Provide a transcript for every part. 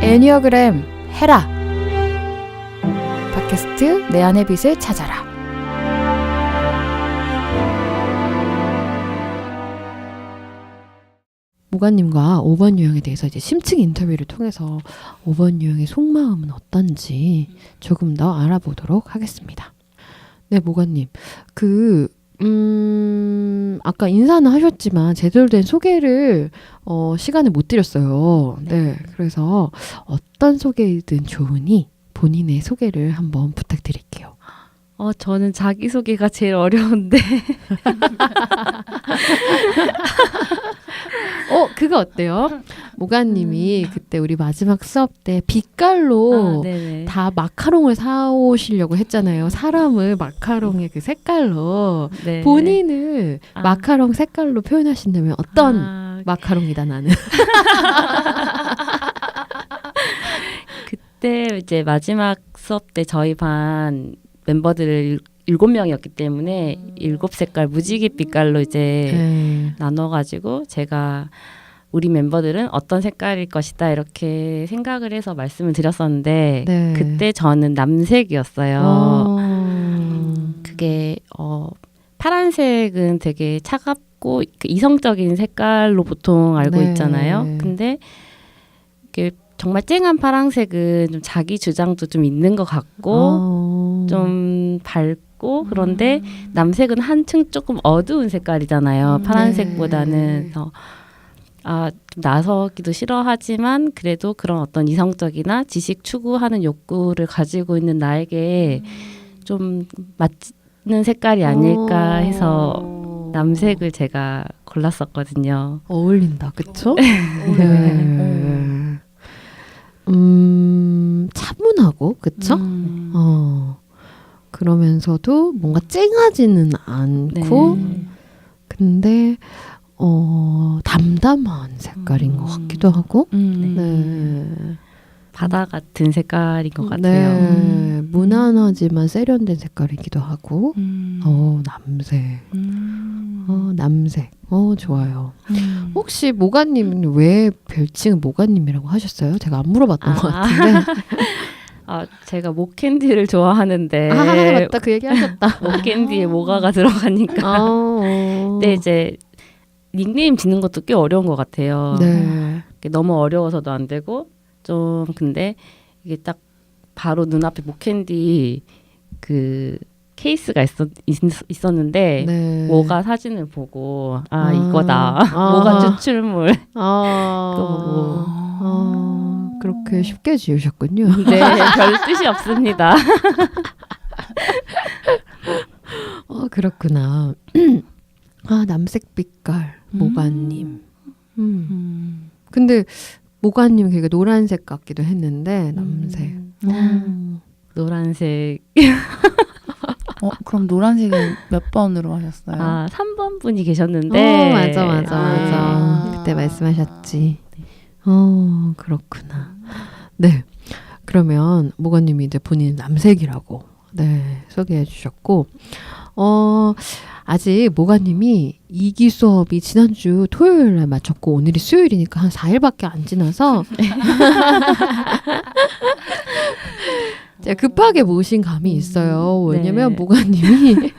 애니어그램 해라. 팟캐스트 내 안의 빛을 찾아라. 모가님과 5번 유형에 대해서 이제 심층 인터뷰를 통해서 5번 유형의 속마음은 어떤지 조금 더 알아보도록 하겠습니다. 네, 모가님. 아까 인사는 하셨지만 제대로 된 소개를 시간을 못 드렸어요. 네, 그래서 어떤 소개이든 좋으니 본인의 소개를 한번 부탁드릴게요. 저는 자기소개가 제일 어려운데. 그거 어때요? 모가님이 그때 우리 마지막 수업 때 빛깔로 다 마카롱을 사오시려고 했잖아요. 사람을 마카롱의 그 색깔로. 네. 본인을 마카롱 색깔로 표현하신다면 어떤 마카롱이다 나는. 그때 이제 마지막 수업 때 저희 반 멤버들 7명이었기 때문에 7색깔 무지개 빛깔로 이제 나눠가지고 제가 우리 멤버들은 어떤 색깔일 것이다 이렇게 생각을 해서 말씀을 드렸었는데 그때 저는 남색이었어요. 그게 파란색은 되게 차갑고 이성적인 색깔로 보통 알고 있잖아요. 근데 이게 정말 쨍한 파란색은 좀 자기 주장도 좀 있는 것 같고 좀 밝고 그런데 남색은 한층 조금 어두운 색깔이잖아요. 파란색보다는. 그래서 좀 나서기도 싫어하지만 그래도 그런 어떤 이성적이나 지식 추구하는 욕구를 가지고 있는 나에게 좀 맞는 색깔이 아닐까 해서 남색을 제가 골랐었거든요. 어울린다, 그쵸? 차분하고, 그쵸? 그러면서도 뭔가 쨍하지는 않고, 근데 담담한 색깔인 것 같기도 하고, 바다 같은 색깔인 것 같아요. 무난하지만 세련된 색깔이기도 하고, 남색. 남색. 좋아요. 혹시 모가님은 왜 별칭은 모가님이라고 하셨어요? 제가 안 물어봤던 것 같은데. 제가 목캔디를 좋아하는데. 맞다. 그 얘기 하셨다. 목캔디에 모가가 들어가니까. 근데 이제 닉네임 짓는 것도 꽤 어려운 것 같아요. 너무 어려워서도 안 되고 좀 근데 이게 딱 바로 눈앞에 목캔디 그 케이스가 있었는데 모가 사진을 보고 이거다. 모가 추출물 그거 보고 그렇게 쉽게 지으셨군요. 네, 별 뜻이 없습니다. 그렇구나. 남색 빛깔 모가님. 근데 모가님 되게 노란색 같기도 했는데 남색. 노란색. 그럼 노란색은 몇 번으로 하셨어요? 3번 분이 계셨는데. 맞아. 그때 말씀하셨지. 그렇구나. 네. 그러면 모가님이 이제 본인 남색이라고 소개해 주셨고, 아직 모가님이 2기 수업이 지난주 토요일에 마쳤고 오늘이 수요일이니까 한 4일밖에 안 지나서 제가 급하게 모신 감이 있어요. 왜냐면 모가님이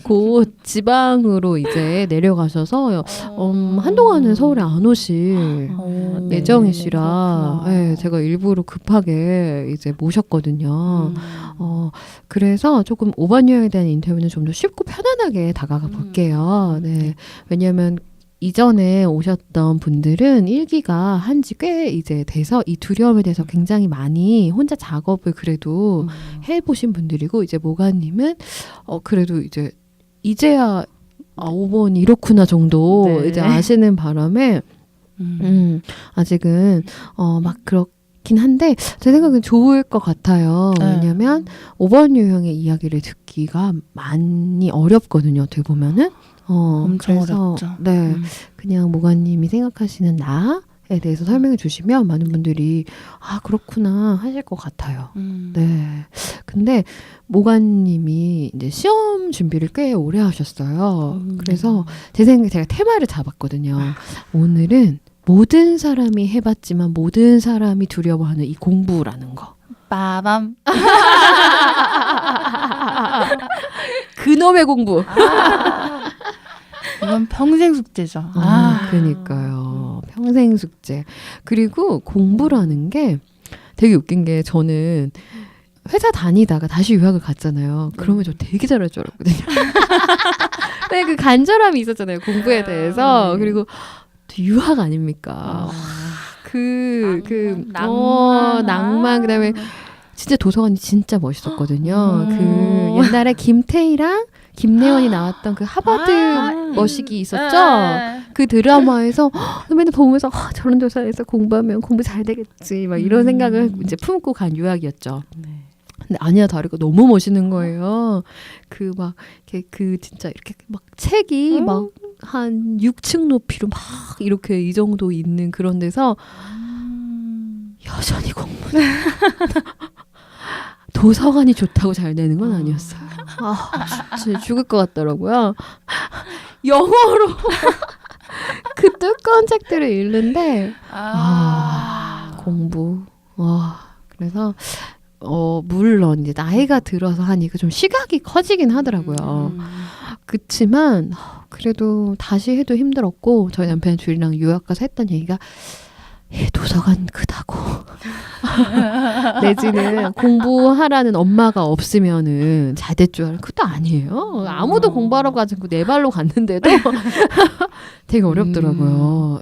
곧 지방으로 이제 내려가셔서 한동안은 서울에 안 오실 예정이시라 제가 일부러 급하게 이제 모셨거든요. 그래서 조금 5번 유형에 대한 인터뷰는 좀 더 쉽고 편안하게 다가가 볼게요. 네. 왜냐면 이전에 오셨던 분들은 1기가 한지 꽤 이제 돼서 이 두려움에 대해서 굉장히 많이 혼자 작업을 그래도 해보신 분들이고, 이제 모가님은 그래도 이제야 5번 이렇구나 정도 이제 아시는 바람에 아직은 막 그렇긴 한데 제 생각엔 좋을 것 같아요. 왜냐면 5번 유형의 이야기를 듣기가 많이 어렵거든요. 어떻게 보면은 엄청 그래서 어렵죠. 그냥 모가님이 생각하시는 나에 대해서 설명해 주시면 많은 분들이 그렇구나 하실 것 같아요. 네. 근데 모가님이 이제 시험 준비를 꽤 오래 하셨어요. 그래서 제 생각에 제가 테마를 잡았거든요. 오늘은 모든 사람이 해봤지만 모든 사람이 두려워하는 이 공부라는 거. 빠밤. 그놈의 공부. 이건 평생 숙제죠. 그러니까요. 평생 숙제. 그리고 공부라는 게 되게 웃긴 게 저는 회사 다니다가 다시 유학을 갔잖아요. 그러면 저 되게 잘할 줄 알았거든요. 네, 그 간절함이 있었잖아요. 공부에 대해서. 그리고 유학 아닙니까? 낭만. 그다음에 진짜 도서관이 진짜 멋있었거든요. 그 옛날에 김태희랑 김래원이 나왔던 그 하버드 머시기 있었죠? 그 드라마에서 맨날 보면서 저런 도서관에서 공부하면 공부 잘 되겠지 막 이런 생각을 이제 품고 간 유학이었죠. 근데 아니야 다르고 너무 멋있는 거예요. 그 막 그 진짜 이렇게 막 책이 막 한 6층 높이로 막 이렇게 이 정도 있는 그런 데서 여전히 공부는 도서관이 좋다고 잘 되는 건 아니었어요. 진짜 죽을 것 같더라고요. 영어로 그 두꺼운 책들을 읽는데 공부. 그래서 물론 이제 나이가 들어서 하니까 좀 시각이 커지긴 하더라고요. 그치만 그래도 다시 해도 힘들었고 저희 남편 둘이랑 유학 가서 했던 얘기가 도서관 크다고 내지는 공부하라는 엄마가 없으면은 잘 될 줄 알아요. 그것도 아니에요. 아무도 공부하러 가지 않고 내 발로 갔는데도 되게 어렵더라고요.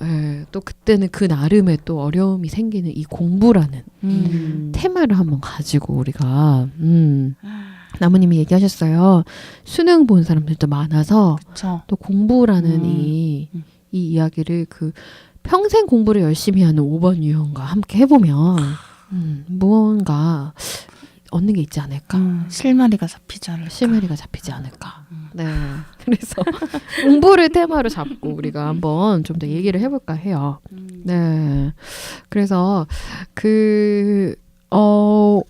또 그때는 그 나름의 또 어려움이 생기는 이 공부라는 테마를 한번 가지고 우리가 나무님이 얘기하셨어요. 수능 본 사람들도 많아서 그쵸. 또 공부라는 이 이야기를 그 평생 공부를 열심히 하는 5번 유형과 함께 해보면 무언가 얻는 게 있지 않을까. 실마리가 잡히지 않을까. 실마리가 잡히지 않을까. 네. 그래서 공부를 테마로 잡고 우리가 한번 좀 더 얘기를 해볼까 해요. 네. 그래서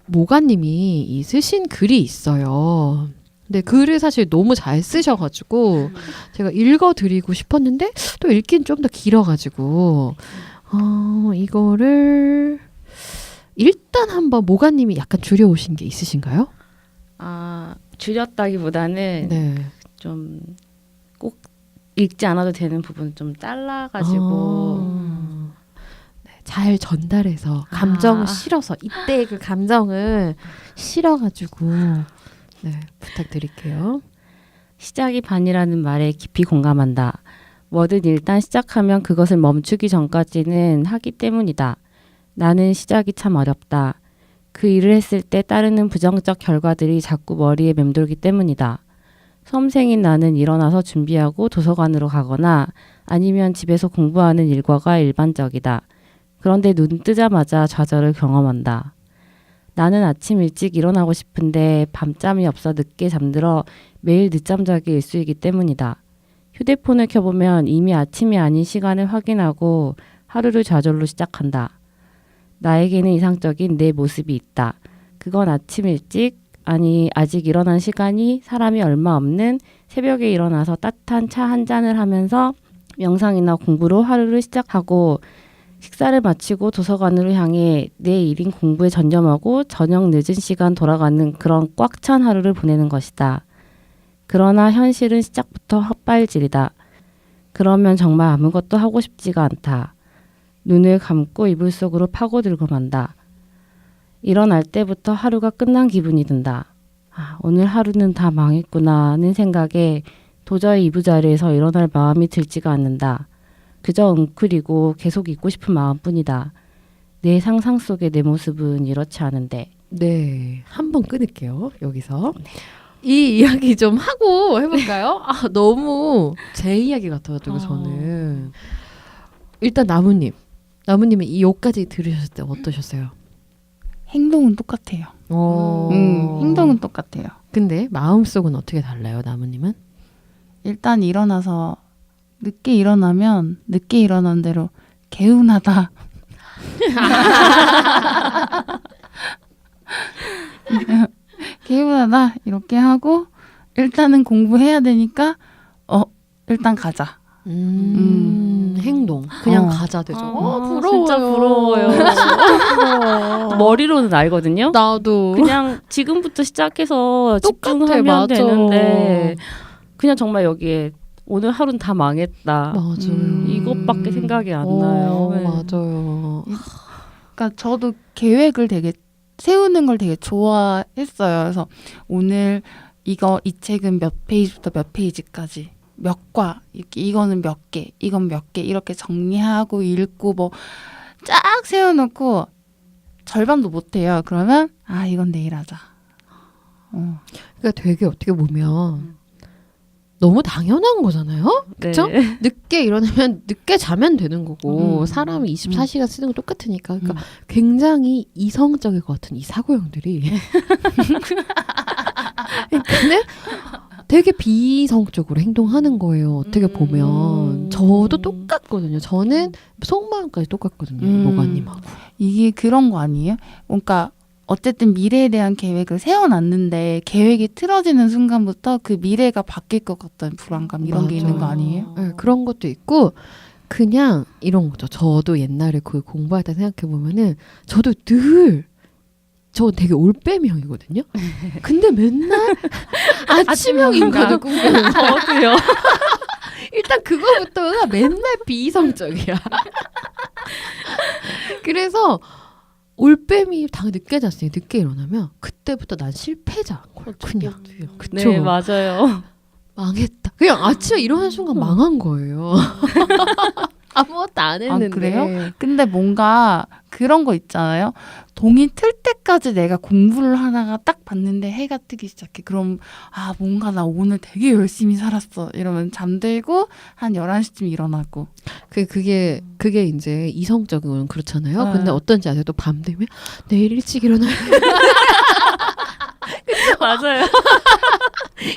모가님이 이 쓰신 글이 있어요. 근데 글을 사실 너무 잘 쓰셔가지고 제가 읽어드리고 싶었는데 또 읽긴 좀 더 길어가지고 이거를 일단 한번 모가님이 약간 줄여오신 게 있으신가요? 줄였다기보다는 네. 좀 꼭 읽지 않아도 되는 부분 좀 잘라가지고 네, 잘 전달해서 감정을 실어서 이때의 그 감정을 실어가지고 네, 부탁드릴게요. 시작이 반이라는 말에 깊이 공감한다. 뭐든 일단 시작하면 그것을 멈추기 전까지는 하기 때문이다. 나는 시작이 참 어렵다. 그 일을 했을 때 따르는 부정적 결과들이 자꾸 머리에 맴돌기 때문이다. 수험생인 나는 일어나서 준비하고 도서관으로 가거나 아니면 집에서 공부하는 일과가 일반적이다. 그런데 눈 뜨자마자 좌절을 경험한다. 나는 아침 일찍 일어나고 싶은데 밤잠이 없어 늦게 잠들어 매일 늦잠 자기 일수이기 때문이다. 휴대폰을 켜보면 이미 아침이 아닌 시간을 확인하고 하루를 좌절로 시작한다. 나에게는 이상적인 내 모습이 있다. 그건 아침 일찍, 아직 일어난 시간이 사람이 얼마 없는 새벽에 일어나서 따뜻한 차 한 잔을 하면서 명상이나 공부로 하루를 시작하고 식사를 마치고 도서관으로 향해 내 일인 공부에 전념하고 저녁 늦은 시간 돌아가는 그런 꽉 찬 하루를 보내는 것이다. 그러나 현실은 시작부터 헛발질이다. 그러면 정말 아무것도 하고 싶지가 않다. 눈을 감고 이불 속으로 파고들고 만다. 일어날 때부터 하루가 끝난 기분이 든다. 오늘 하루는 다 망했구나 하는 생각에 도저히 이부자리에서 일어날 마음이 들지가 않는다. 그저 웅크리고 계속 있고 싶은 마음뿐이다. 내 상상 속의 내 모습은 이렇지 않은데. 네, 한번 끊을게요. 여기서. 이 이야기 좀 하고 해볼까요? 너무 제 이야기 같아가지고 저는. 일단 나무님은 이 욕까지 들으셨을 때 어떠셨어요? 행동은 똑같아요. 행동은 똑같아요. 근데 마음속은 어떻게 달라요, 나무님은? 일단 일어나서 늦게 일어나면 늦게 일어난 대로 개운하다. 개운하다 이렇게 하고 일단은 공부해야 되니까 일단 가자. 행동 그냥 어. 가자 되죠. 부러워요. 진짜 부러워요. 부러워. 머리로는 알거든요. 나도 그냥 지금부터 시작해서 똑같아, 집중하면 맞아. 되는데 그냥 정말 여기에 오늘 하루는 다 망했다. 맞아요. 이것밖에 생각이 안 나요. 네. 맞아요. 그러니까 저도 계획을 되게 세우는 걸 되게 좋아했어요. 그래서 오늘 이 책은 몇 페이지부터 몇 페이지까지 몇 과, 이거는 몇 개, 이건 몇 개 이렇게 정리하고 읽고 뭐 쫙 세워놓고 절반도 못해요. 그러면 이건 내일 하자. 그러니까 되게 어떻게 보면 너무 당연한 거잖아요. 그렇죠? 네. 늦게 일어나면 늦게 자면 되는 거고 음. 사람이 24시간 쓰는 건 똑같으니까 그러니까 음. 굉장히 이성적일 것 같은 이 사고형들이 근데 되게 비이성적으로 행동하는 거예요. 어떻게 보면 저도 똑같거든요. 저는 속마음까지 똑같거든요. 모가님하고. 이게 그런 거 아니에요? 그러니까 어쨌든 미래에 대한 계획을 세워놨는데 계획이 틀어지는 순간부터 그 미래가 바뀔 것 같다는 불안감 이런 게 있는 거 아니에요? 네, 그런 것도 있고 그냥 이런 거죠. 저도 옛날에 그 공부할 때 생각해 보면은 저도 늘 저 되게 올빼미형이거든요. 근데 맨날 아침형인가를 꿈꾸는 거. 저도요. 일단 그거부터가 맨날 비이성적이야. 그래서 올빼미 다 늦게 잤으니 늦게 일어나면 그때부터 난 실패자인 거야. 그냥. 그쵸? 네, 맞아요. 망했다. 그냥 아침에 일어나는 순간 망한 거예요. 아무것도 안 했는데. 그래요? 근데 뭔가 그런 거 있잖아요. 동이 틀 때까지 내가 공부를 하다가 딱 봤는데 해가 뜨기 시작해. 그럼 뭔가 나 오늘 되게 열심히 살았어. 이러면 잠들고 한 11시쯤 일어나고. 그게 이제 이성적인 건 그렇잖아요. 네. 근데 어떤지 아세요? 또 밤 되면 내일 일찍 일어나야 맞아요.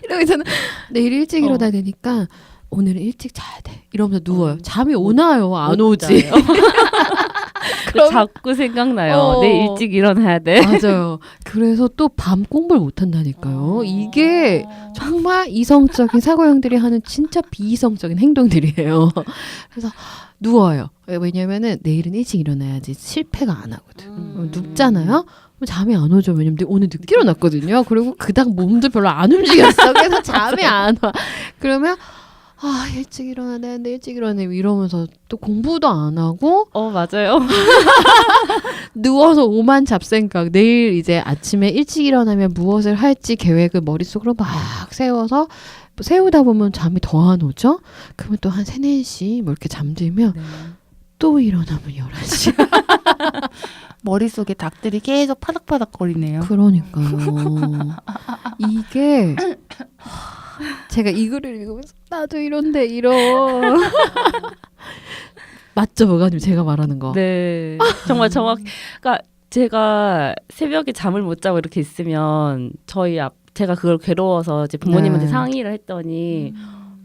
이러고 저는 내일 일찍 일어나야 되니까 오늘은 일찍 자야 돼. 이러면서 누워요. 잠이 오나요? 안 오지. 그럼- 자꾸 생각나요. 내일 일찍 일어나야 돼. 맞아요. 그래서 또 밤 공부를 못 한다니까요. 이게 정말 이성적인 사고형들이 하는 진짜 비이성적인 행동들이에요. 그래서 누워요. 왜냐면은 내일은 일찍 일어나야지 실패가 안 하거든. 눕잖아요. 그럼 잠이 안 오죠. 왜냐면 오늘 늦게 일어났거든요. 그리고 그닥 몸도 별로 안 움직였어. 그래서 잠이 안 와. 그러면 일찍 일어나야 되는데 일찍 일어나야 이러면서 또 공부도 안 하고 맞아요. 누워서 오만 잡생각. 내일 이제 아침에 일찍 일어나면 무엇을 할지 계획을 머릿속으로 막 세워서 세우다 보면 잠이 더 안 오죠. 그러면 또 한 3, 4시 뭐 이렇게 잠들면 또 일어나면 11시. 머릿속에 닭들이 계속 파닥파닥거리네요. 그러니까요. 이게 제가 이 글을 읽으면서 나도 이런데 맞죠, 뭐가님 제가 말하는 거. 네. 정말 그러니까 제가 새벽에 잠을 못 자고 이렇게 있으면 제가 그걸 괴로워서 이제 부모님한테 네. 상의를 했더니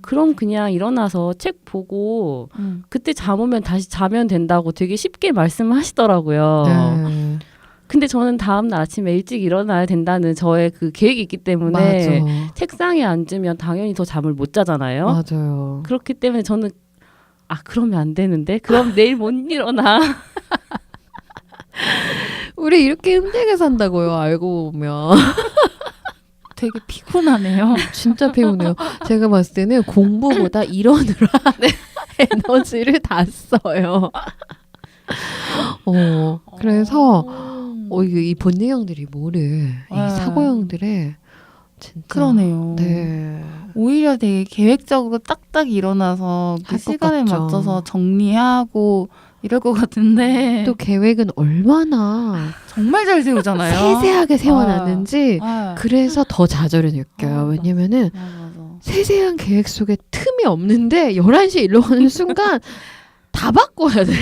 그럼 그냥 일어나서 책 보고 그때 잠 오면 다시 자면 된다고 되게 쉽게 말씀하시더라고요. 네. 근데 저는 다음날 아침에 일찍 일어나야 된다는 저의 그 계획이 있기 때문에 맞아. 책상에 앉으면 당연히 더 잠을 못 자잖아요. 맞아요. 그렇기 때문에 저는 그러면 안 되는데 그럼 내일 못 일어나. 우리 이렇게 힘들게 산다고요. 알고 보면. 되게 피곤하네요. 진짜 피곤해요. 제가 봤을 때는 공부보다 일어느라 에너지를 다 써요. 그래서 이 본능형들이 이 사고형들의 진짜 그러네요. 네. 오히려 되게 계획적으로 딱딱 일어나서 그 할것 시간에 같죠. 맞춰서 정리하고 이럴 것 같은데 또 계획은 얼마나 정말 잘 세우잖아요. 세세하게 세워놨는지 아, 그래서 더 좌절을 느껴요. 왜냐면은 맞아. 세세한 계획 속에 틈이 없는데 11시에 일어나는 순간 다 바꿔야 돼.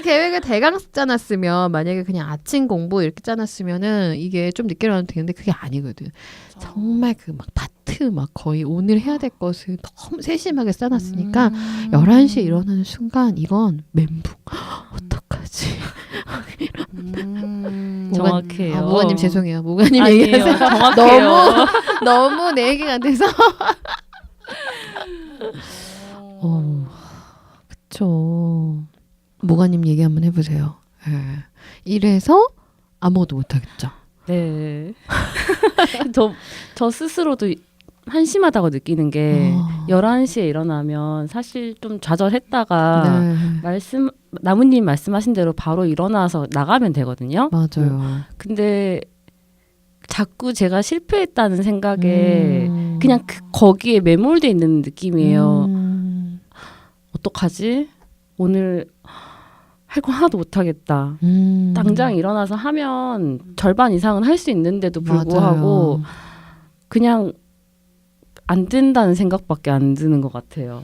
계획을 대강 짜놨으면 만약에 그냥 아침 공부 이렇게 짜놨으면은 이게 좀 늦게 일어나도 되는데 그게 아니거든. 정말 그 막 파트 막 거의 오늘 해야 될 것을 너무 세심하게 짜놨으니까 11시에 일어나는 순간 이건 멘붕. 어떡하지? 정확해요. 모가님 죄송해요. 모가님 아니에요. 얘기하세요. 정확해요. 너무 내 얘기가 안 돼서 그쵸. 모가님 얘기 한번 해보세요. 예. 이래서 아무것도 못하겠죠. 네. 저 스스로도 한심하다고 느끼는 게 11시에 일어나면 사실 좀 좌절했다가 네. 나무님 말씀하신 대로 바로 일어나서 나가면 되거든요. 맞아요. 근데 자꾸 제가 실패했다는 생각에 그냥 거기에 매몰돼 있는 느낌이에요. 어떡하지? 오늘 할 거 하나도 못하겠다. 당장 일어나서 하면 절반 이상은 할 수 있는데도 불구하고 맞아요. 그냥 안 된다는 생각밖에 안 드는 것 같아요.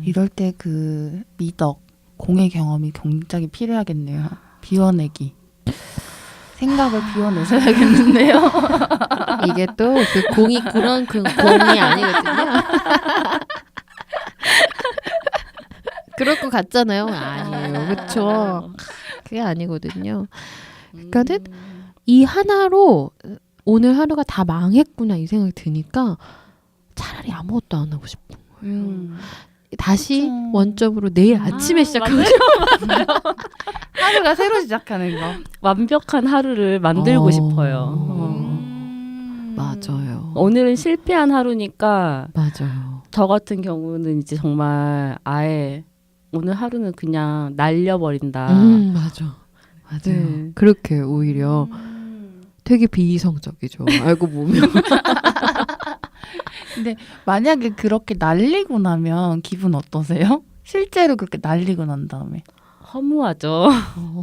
이럴 때 그 미덕, 공의 경험이 굉장히 필요하겠네요. 비워내기. 생각을 비워내셔야겠는데요. 이게 또 그 공이 그런 그 공이 아니거든요. 그럴 것 같잖아요. 아니에요. 그렇죠. 그게 아니거든요. 그러니까는 이 하나로 오늘 하루가 다 망했구나 이 생각이 드니까 차라리 아무것도 안 하고 싶은 거예요. 다시 그쵸. 원점으로 내일 아침에 시작하면 하루가 새로 시작하는 거. 완벽한 하루를 만들고 싶어요. 맞아요. 오늘은 실패한 하루니까 맞아요. 저 같은 경우는 이제 정말 아예 오늘 하루는 그냥 날려버린다. 맞아. 맞아요. 네. 그렇게 오히려 되게 비이성적이죠. 알고 보면. 근데 만약에 그렇게 날리고 나면 기분 어떠세요? 실제로 그렇게 날리고 난 다음에. 허무하죠.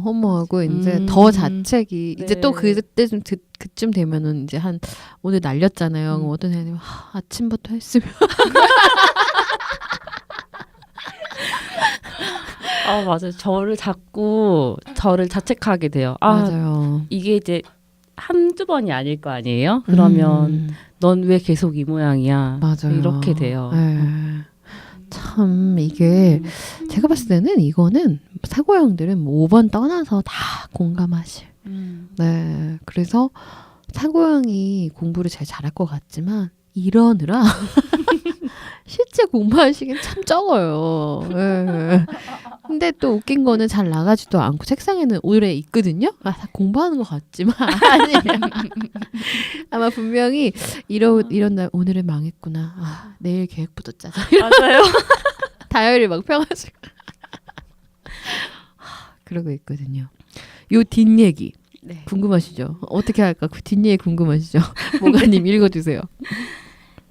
허무하고 이제 더 자책이 이제 또 그쯤 되면은 이제 한 오늘 날렸잖아요. 그럼 어떤 애는 아침부터 했으면 아 맞아요. 저를 자책하게 돼요. 맞아요. 이게 이제 한두 번이 아닐 거 아니에요? 그러면 넌 왜 계속 이 모양이야? 맞아요. 이렇게 돼요. 네. 참 이게 제가 봤을 때는 이거는 사고형들은 뭐 5번 떠나서 다 공감하실. 네. 그래서 사고형이 공부를 제일 잘할 것 같지만 이러느라 실제 공부할 시간 참 적어요. 네. 근데 또 웃긴 거는 잘 나가지도 않고 책상에는 오래 있거든요. 다 공부하는 것 같지만 아니에요. 아마 분명히 이런 날 오늘은 망했구나. 내일 계획부터 짜자. 맞아요. 다이어리 막 펴가지고 그러고 있거든요. 요 뒷얘기 네. 궁금하시죠? 어떻게 할까? 그 뒷얘기 궁금하시죠? 모가님 읽어주세요.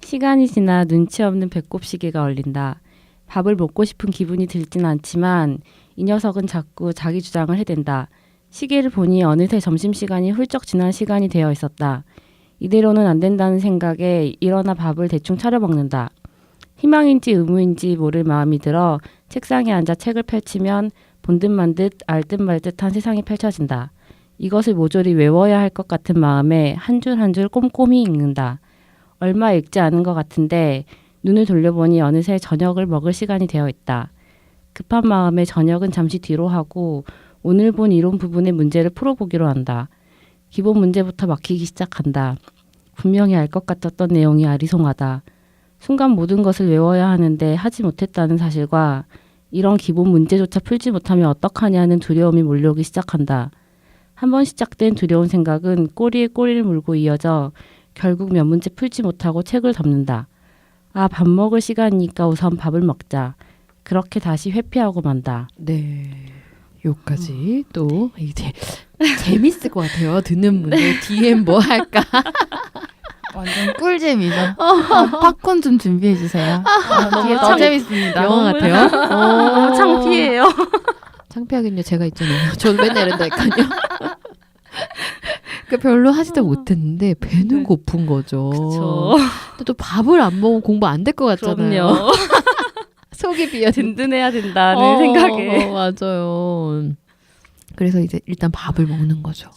시간이 지나 눈치 없는 배꼽 시계가 얼린다. 밥을 먹고 싶은 기분이 들진 않지만 이 녀석은 자꾸 자기 주장을 해댄다. 시계를 보니 어느새 점심시간이 훌쩍 지난 시간이 되어 있었다. 이대로는 안 된다는 생각에 일어나 밥을 대충 차려 먹는다. 희망인지 의무인지 모를 마음이 들어 책상에 앉아 책을 펼치면 본듯 만듯 알듯 말듯한 세상이 펼쳐진다. 이것을 모조리 외워야 할 것 같은 마음에 한 줄 한 줄 꼼꼼히 읽는다. 얼마 읽지 않은 것 같은데 눈을 돌려보니 어느새 저녁을 먹을 시간이 되어 있다. 급한 마음에 저녁은 잠시 뒤로 하고 오늘 본 이론 부분의 문제를 풀어보기로 한다. 기본 문제부터 막히기 시작한다. 분명히 알 것 같았던 내용이 아리송하다. 순간 모든 것을 외워야 하는데 하지 못했다는 사실과 이런 기본 문제조차 풀지 못하면 어떡하냐는 두려움이 몰려오기 시작한다. 한번 시작된 두려운 생각은 꼬리에 꼬리를 물고 이어져 결국 몇 문제 풀지 못하고 책을 덮는다. 아, 밥 먹을 시간이니까 우선 밥을 먹자. 그렇게 다시 회피하고 만다. 네. 요까지 또 이제 재밌을 것 같아요. 듣는 분들 DM 뭐 할까? 완전 꿀잼이죠. 팝콘 좀 준비해 주세요. 뒤에 더 참- 재밌습니다. 영화 같아요. 너무 창피해요. 창피하긴요. 제가 있잖아요. 저도 맨날 이런다니까요. 그 별로 하지도 못했는데 배는 네. 고픈 거죠. 그쵸. 근데 또 밥을 안 먹으면 공부 안 될 것 같잖아요. 그럼요. 속이 비어 든든해야 된다는 생각에. 맞아요. 그래서 이제 일단 밥을 먹는 거죠.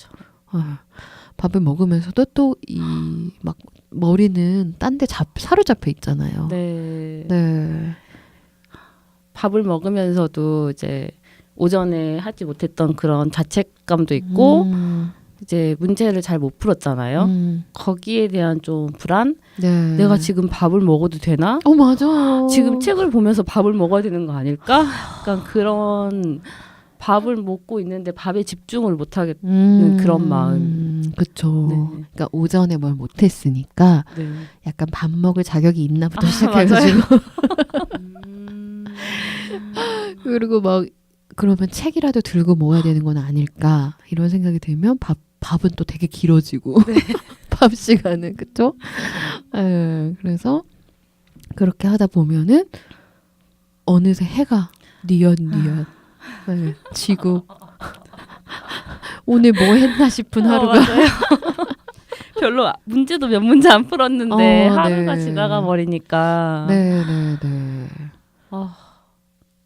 밥을 먹으면서도 또 이 막 머리는 딴 데 사로잡혀 있잖아요. 네. 네. 밥을 먹으면서도 이제 오전에 하지 못했던 그런 자책감도 있고 이제 문제를 잘 못 풀었잖아요. 거기에 대한 좀 불안? 네. 내가 지금 밥을 먹어도 되나? 맞아. 지금 책을 보면서 밥을 먹어야 되는 거 아닐까? 약간 그런 밥을 먹고 있는데 밥에 집중을 못 하겠는 그런 마음. 그쵸. 네. 그러니까 오전에 뭘 못했으니까 네. 약간 밥 먹을 자격이 있나부터 아, 시작해가지고 그리고 막 그러면 책이라도 들고 모아야 되는 건 아닐까 이런 생각이 들면 밥은 또 되게 길어지고 네. 밥 시간은 그쵸? 예, 그래서 그렇게 하다 보면은 어느새 해가 뉘엿뉘엿 예, 지고 오늘 뭐 했나 싶은 하루가 맞아요. 별로 문제도 몇 문제 안 풀었는데 하루가 네. 지나가 버리니까. 네네네.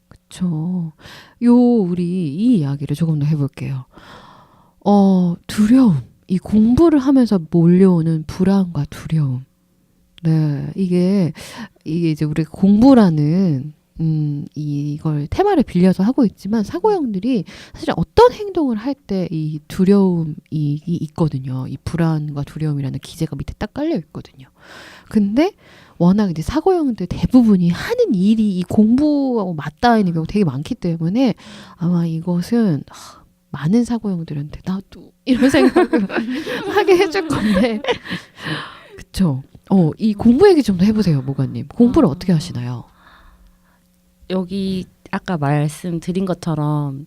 그쵸. 우리 이 이야기를 조금 더 해볼게요. 두려움. 이 공부를 하면서 몰려오는 불안과 두려움. 네. 이게 이제 우리가 공부라는, 이걸 테마를 빌려서 하고 있지만 사고형들이 사실 어떤 행동을 할 때 이 두려움이 있거든요. 이 불안과 두려움이라는 기제가 밑에 딱 깔려 있거든요. 근데 워낙 이제 사고형들 대부분이 하는 일이 이 공부하고 맞닿아 있는 경우가 되게 많기 때문에 아마 이것은 많은 사고형들한테 나도 이런 생각을 하게 해줄 건데 그쵸? 이 공부 얘기 좀 더 해보세요, 모가님. 공부를 어떻게 하시나요? 여기 아까 말씀드린 것처럼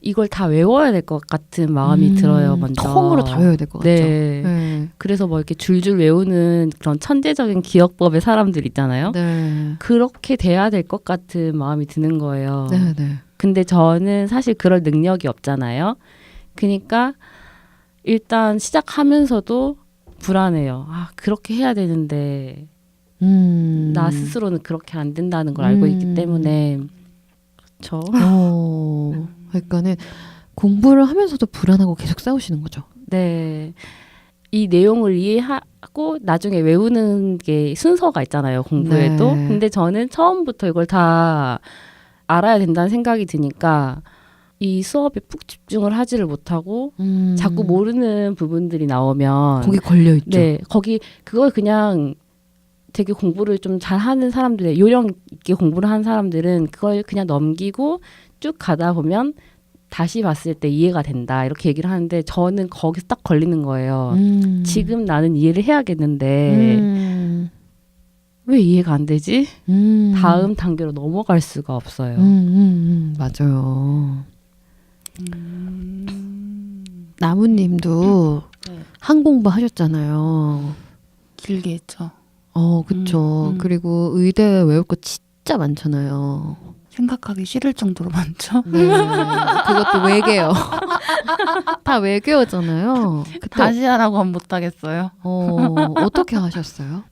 이걸 다 외워야 될 것 같은 마음이 들어요. 먼저 통으로 다 외워야 될 것 같죠. 네. 네. 그래서 뭐 이렇게 줄줄 외우는 그런 천재적인 기억법의 사람들 있잖아요. 네. 그렇게 돼야 될 것 같은 마음이 드는 거예요. 네. 네. 근데 저는 사실 그럴 능력이 없잖아요. 그러니까 일단 시작하면서도 불안해요. 그렇게 해야 되는데 나 스스로는 그렇게 안 된다는 걸 알고 있기 때문에 그렇죠. 그러니까는 공부를 하면서도 불안하고 계속 싸우시는 거죠. 네. 이 내용을 이해하고 나중에 외우는 게 순서가 있잖아요. 공부에도. 네. 근데 저는 처음부터 이걸 다 알아야 된다는 생각이 드니까 이 수업에 푹 집중을 하지를 못하고 자꾸 모르는 부분들이 나오면 거기 걸려 있죠. 네, 거기 그걸 그냥 되게 공부를 좀 잘하는 사람들, 요령 있게 공부를 하는 사람들은 그걸 그냥 넘기고 쭉 가다 보면 다시 봤을 때 이해가 된다 이렇게 얘기를 하는데 저는 거기서 딱 걸리는 거예요. 지금 나는 이해를 해야겠는데 왜 이해가 안 되지? 다음 단계로 넘어갈 수가 없어요. 맞아요. 나무님도 네. 항공부 하셨잖아요. 길게 했죠. 그쵸. 그리고 의대 외울 거 진짜 많잖아요. 생각하기 싫을 정도로 많죠. 네. 그것도 외계요. 다 외계어잖아요. 다시 하라고 하면 못하겠어요. 어떻게 하셨어요?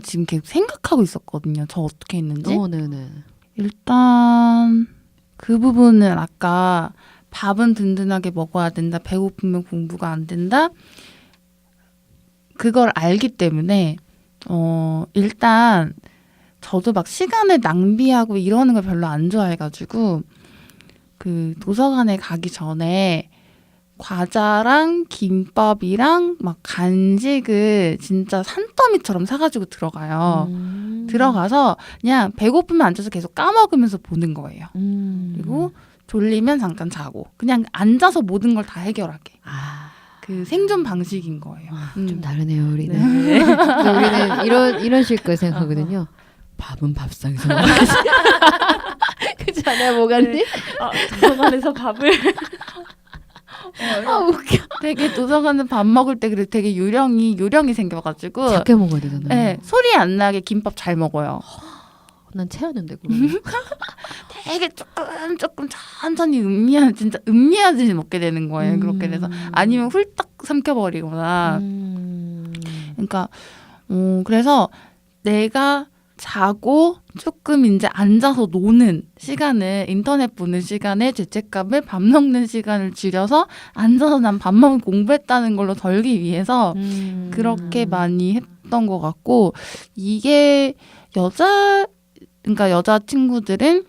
지금 계속 생각하고 있었거든요. 저 어떻게 했는지. 네네. 일단 그 부분은 아까 밥은 든든하게 먹어야 된다. 배고프면 공부가 안 된다. 그걸 알기 때문에 일단 저도 막 시간을 낭비하고 이러는 걸 별로 안 좋아해가지고 그 도서관에 가기 전에 과자랑 김밥이랑 막 간식을 진짜 산더미처럼 사가지고 들어가요. 들어가서 그냥 배고프면 앉아서 계속 까먹으면서 보는 거예요. 그리고 졸리면 잠깐 자고 그냥 앉아서 모든 걸 다 해결하게. 그 생존 방식인 거예요. 좀 다르네요, 우리는. 네. 우리는 이런 식으로 생각하거든요. 밥은 밥상에서 먹어야지. 그렇지 않아요, 모가님? 도서관에서 밥을 웃겨. 되게 도서관은 밥 먹을 때 그래 되게 요령이 생겨가지고 작게 먹어야 되잖아요. 네, 소리 안 나게 김밥 잘 먹어요. 난 체하는데 그러면. 되게 조금 천천히 진짜 음미하듯이 먹게 되는 거예요. 그렇게 돼서 아니면 훌떡 삼켜버리거나. 그러니까 그래서 내가 자고 조금 이제 앉아서 노는 시간을 인터넷 보는 시간에 죄책감을 밥 먹는 시간을 줄여서 앉아서 난 밥 먹으면 공부했다는 걸로 덜기 위해서 그렇게 많이 했던 것 같고 이게 그러니까 여자 친구들은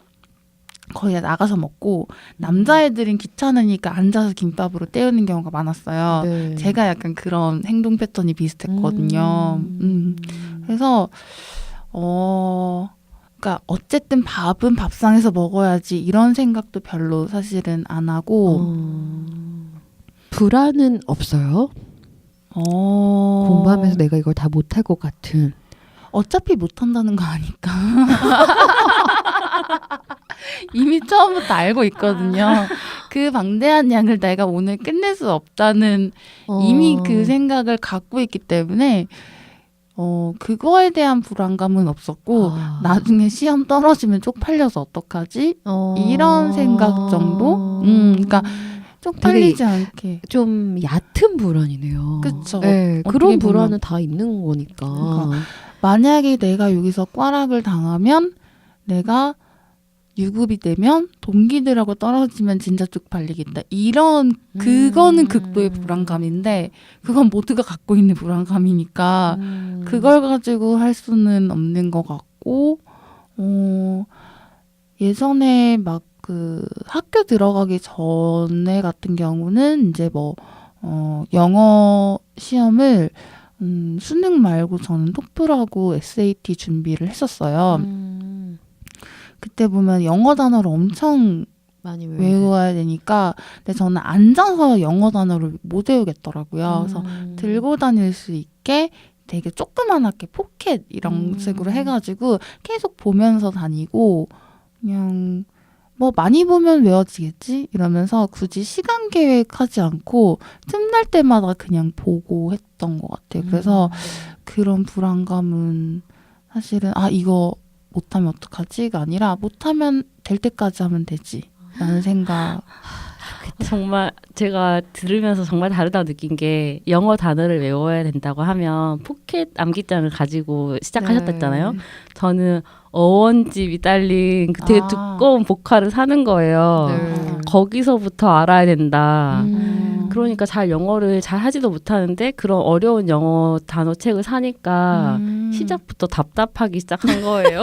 거의 다 나가서 먹고 남자애들은 귀찮으니까 앉아서 김밥으로 때우는 경우가 많았어요. 네. 제가 약간 그런 행동 패턴이 비슷했거든요. 그래서 그러니까 어쨌든 밥은 밥상에서 먹어야지 이런 생각도 별로 사실은 안 하고 불안은 없어요? 공부하면서 내가 이걸 다 못할 것 같은. 어차피 못한다는 거 아니까. 이미 처음부터 알고 있거든요. 그 방대한 양을 내가 오늘 끝낼 수 없다는 이미 그 생각을 갖고 있기 때문에 그거에 대한 불안감은 없었고 나중에 시험 떨어지면 쪽팔려서 어떡하지? 이런 생각 정도? 그러니까 쪽팔리지 않게. 좀 얕은 불안이네요. 그쵸. 네, 어떻게 그런 보면. 불안은 다 있는 거니까. 그러니까. 만약에 내가 여기서 꽈락을 당하면 내가 유급이 되면 동기들하고 떨어지면 진짜 쪽팔리겠다. 이런 그거는 극도의 불안감인데 그건 모두가 갖고 있는 불안감이니까 그걸 가지고 할 수는 없는 것 같고 예전에 막 그 학교 들어가기 전에 같은 경우는 이제 뭐 영어 시험을 수능 말고 저는 토플하고 SAT 준비를 했었어요. 그때 보면 영어 단어를 엄청 많이 외워야 되니까 근데 저는 앉아서 영어 단어를 못 외우겠더라고요. 그래서 들고 다닐 수 있게 되게 조그만하게 포켓 이런 식으로 해가지고 계속 보면서 다니고 그냥 뭐 많이 보면 외워지겠지 이러면서 굳이 시간 계획하지 않고 틈날 때마다 그냥 보고 했던 것 같아요. 그래서 그런 불안감은 사실은 이거 못하면 어떡하지가 아니라 못하면 될 때까지 하면 되지 라는 생각. 정말 제가 들으면서 정말 다르다고 느낀 게 영어 단어를 외워야 된다고 하면 포켓 암기장을 가지고 시작하셨다잖아요. 네. 저는 어원집이 딸린 그 되게 두꺼운 복화를 사는 거예요. 네. 거기서부터 알아야 된다. 그러니까 그러니까 잘 영어를 잘 하지도 못하는데 그런 어려운 영어 단어 책을 사니까 시작부터 답답하기 시작한 거예요.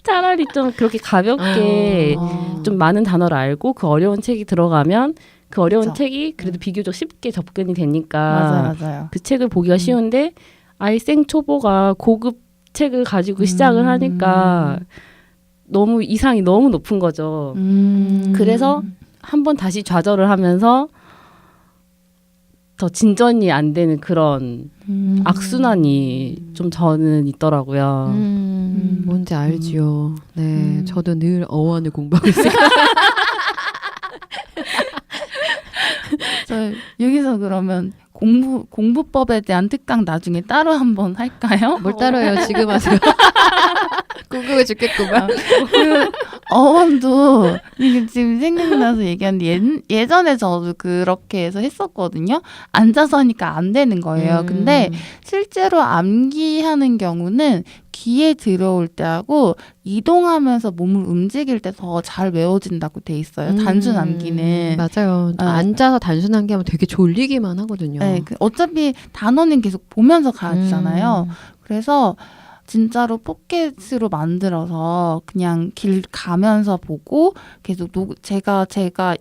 차라리 좀 그렇게 가볍게 좀 많은 단어를 알고 그 어려운 책이 들어가면 그 어려운 그쵸. 책이 그래도 비교적 쉽게 접근이 되니까 맞아요. 그 책을 보기가 쉬운데 아이 생초보가 고급 책을 가지고 시작을 하니까 너무 이상이 너무 높은 거죠. 그래서 한번 다시 좌절을 하면서 더 진전이 안 되는 그런 악순환이 좀 저는 있더라고요. 뭔지 알지요. 네, 저도 늘 어원을 공부하고 있어요. 저 여기서 그러면 공부법에 대한 특강 나중에 따로 한번 할까요? 뭘 따로요? 지금 하세요. 궁금해 죽겠구만. 그 어원도 이게 지금 생각나서 얘기하는데 예전에 저도 그렇게 해서 했었거든요. 앉아서 하니까 안 되는 거예요. 근데 실제로 암기하는 경우는 귀에 들어올 때하고 이동하면서 몸을 움직일 때 더 잘 외워진다고 돼 있어요. 단순 암기는. 맞아요. 앉아서 단순 암기하면 되게 졸리기만 하거든요. 네, 어차피 단어는 계속 보면서 가야 되잖아요. 그래서 진짜로 포켓으로 만들어서 그냥 길 가면서 보고 계속 제가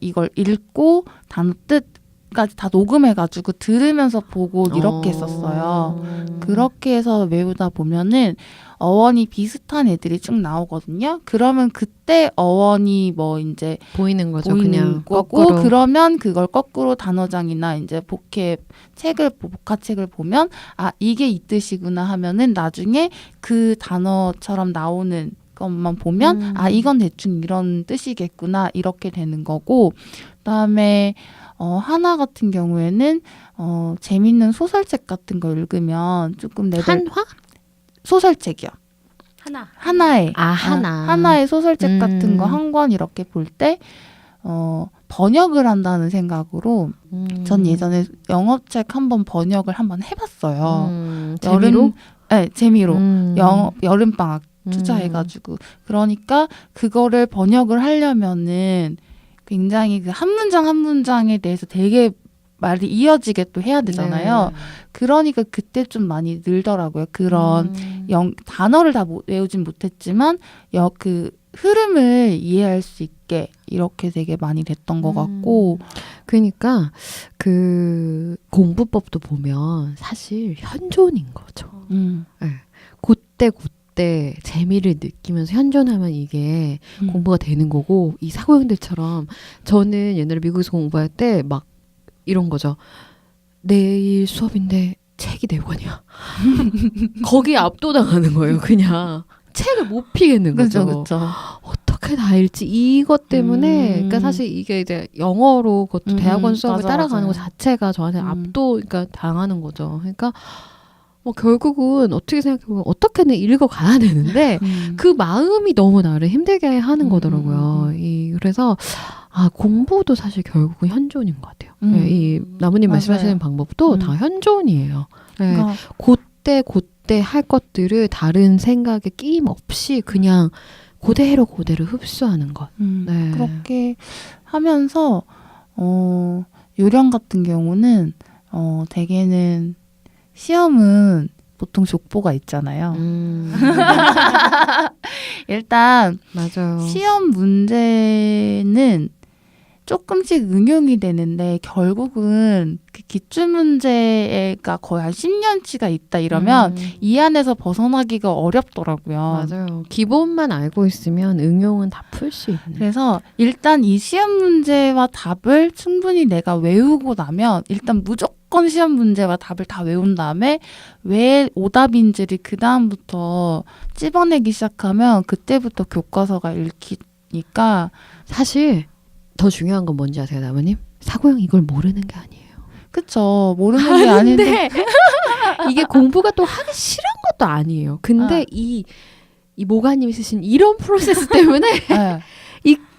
이걸 읽고 단어 뜻까지 다 녹음해가지고 들으면서 보고 이렇게 했었어요. 그렇게 해서 외우다 보면은 어원이 비슷한 애들이 쭉 나오거든요. 그러면 그때 어원이 뭐 이제 보이는 거죠. 보이는 그냥 거고 거꾸로. 그러면 그걸 거꾸로 단어장이나 이제 복화책을 보면 이게 이 뜻이구나 하면은 나중에 그 단어처럼 나오는 것만 보면 이건 대충 이런 뜻이겠구나 이렇게 되는 거고 그다음에 하나 같은 경우에는 재밌는 소설책 같은 거 읽으면 조금 한화? 소설책이요. 하나의 하나의 소설책 같은 거 한 권 이렇게 볼 때 번역을 한다는 생각으로 전 예전에 영어책 한번 번역을 한번 해봤어요. 재미로? 네, 재미로 여름방학 투자해가지고 그러니까 그거를 번역을 하려면은 굉장히 그 한 문장 한 문장에 대해서 되게 말이 이어지게 또 해야 되잖아요. 네. 그러니까 그때 좀 많이 늘더라고요. 그런 단어를 다 외우진 못했지만 그 흐름을 이해할 수 있게 이렇게 되게 많이 됐던 것 같고. 그러니까 그 공부법도 보면 사실 현존인 거죠. 네. 그때 재미를 느끼면서 현존하면 이게 공부가 되는 거고, 이 사고형들처럼 저는 옛날에 미국에서 공부할 때 막 이런 거죠. 내일 수업인데 책이 4권이야. 거기에 압도당하는 거예요. 그냥 책을 못 피겠는 거죠. 그렇죠. 어떻게 다 읽지? 이것 때문에 그러니까 사실 이게 이제 영어로 그것도 대학원 수업을 맞아, 따라가는 맞아요. 것 자체가 저한테 압도 그러니까 당하는 거죠. 그러니까 뭐 결국은 어떻게 생각해보면 어떻게든 읽어가야 되는데 그 마음이 너무 나를 힘들게 하는 거더라고요. 그래서 공부도 사실 결국은 현존인 것 같아요. 네, 이 나무님 맞아요. 말씀하시는 방법도 다 현존이에요. 네, 그러니까 그때 할 것들을 다른 생각에 끼임 없이 그냥 그대로 흡수하는 것. 네. 그렇게 하면서 요령 같은 경우는 대개는 시험은 보통 족보가 있잖아요. 일단 맞아요. 시험 문제는 조금씩 응용이 되는데 결국은 그 기출문제가 거의 한 10년치가 있다 이러면 이 안에서 벗어나기가 어렵더라고요. 맞아요. 기본만 알고 있으면 응용은 다 풀 수 있는. 그래서 일단 이 시험 문제와 답을 충분히 내가 외우고 나면 일단 무조건 시험 문제와 답을 다 외운 다음에 왜 오답인지를 그 다음부터 찝어내기 시작하면 그때부터 교과서가 읽히니까 사실 더 중요한 건 뭔지 아세요, 나무님? 사고형 이걸 모르는 게 아니에요. 그쵸. 모르는 게 아닌데. 이게 공부가 또 하기 싫은 것도 아니에요. 근데 이 모가님이 쓰신 이런 프로세스 때문에 네.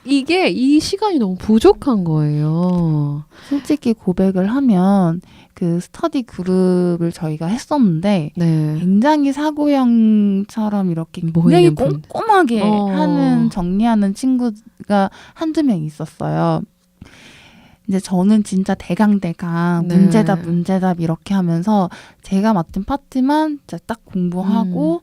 이게 이 시간이 너무 부족한 거예요. 솔직히 고백을 하면 그 스터디 그룹을 저희가 했었는데 네. 굉장히 사고형처럼 이렇게 뭐 굉장히 있는 분. 꼼꼼하게 하는 정리하는 친구가 한두 명 있었어요. 이제 저는 진짜 대강대강 네. 문제답 이렇게 하면서 제가 맡은 파트만 진짜 딱 공부하고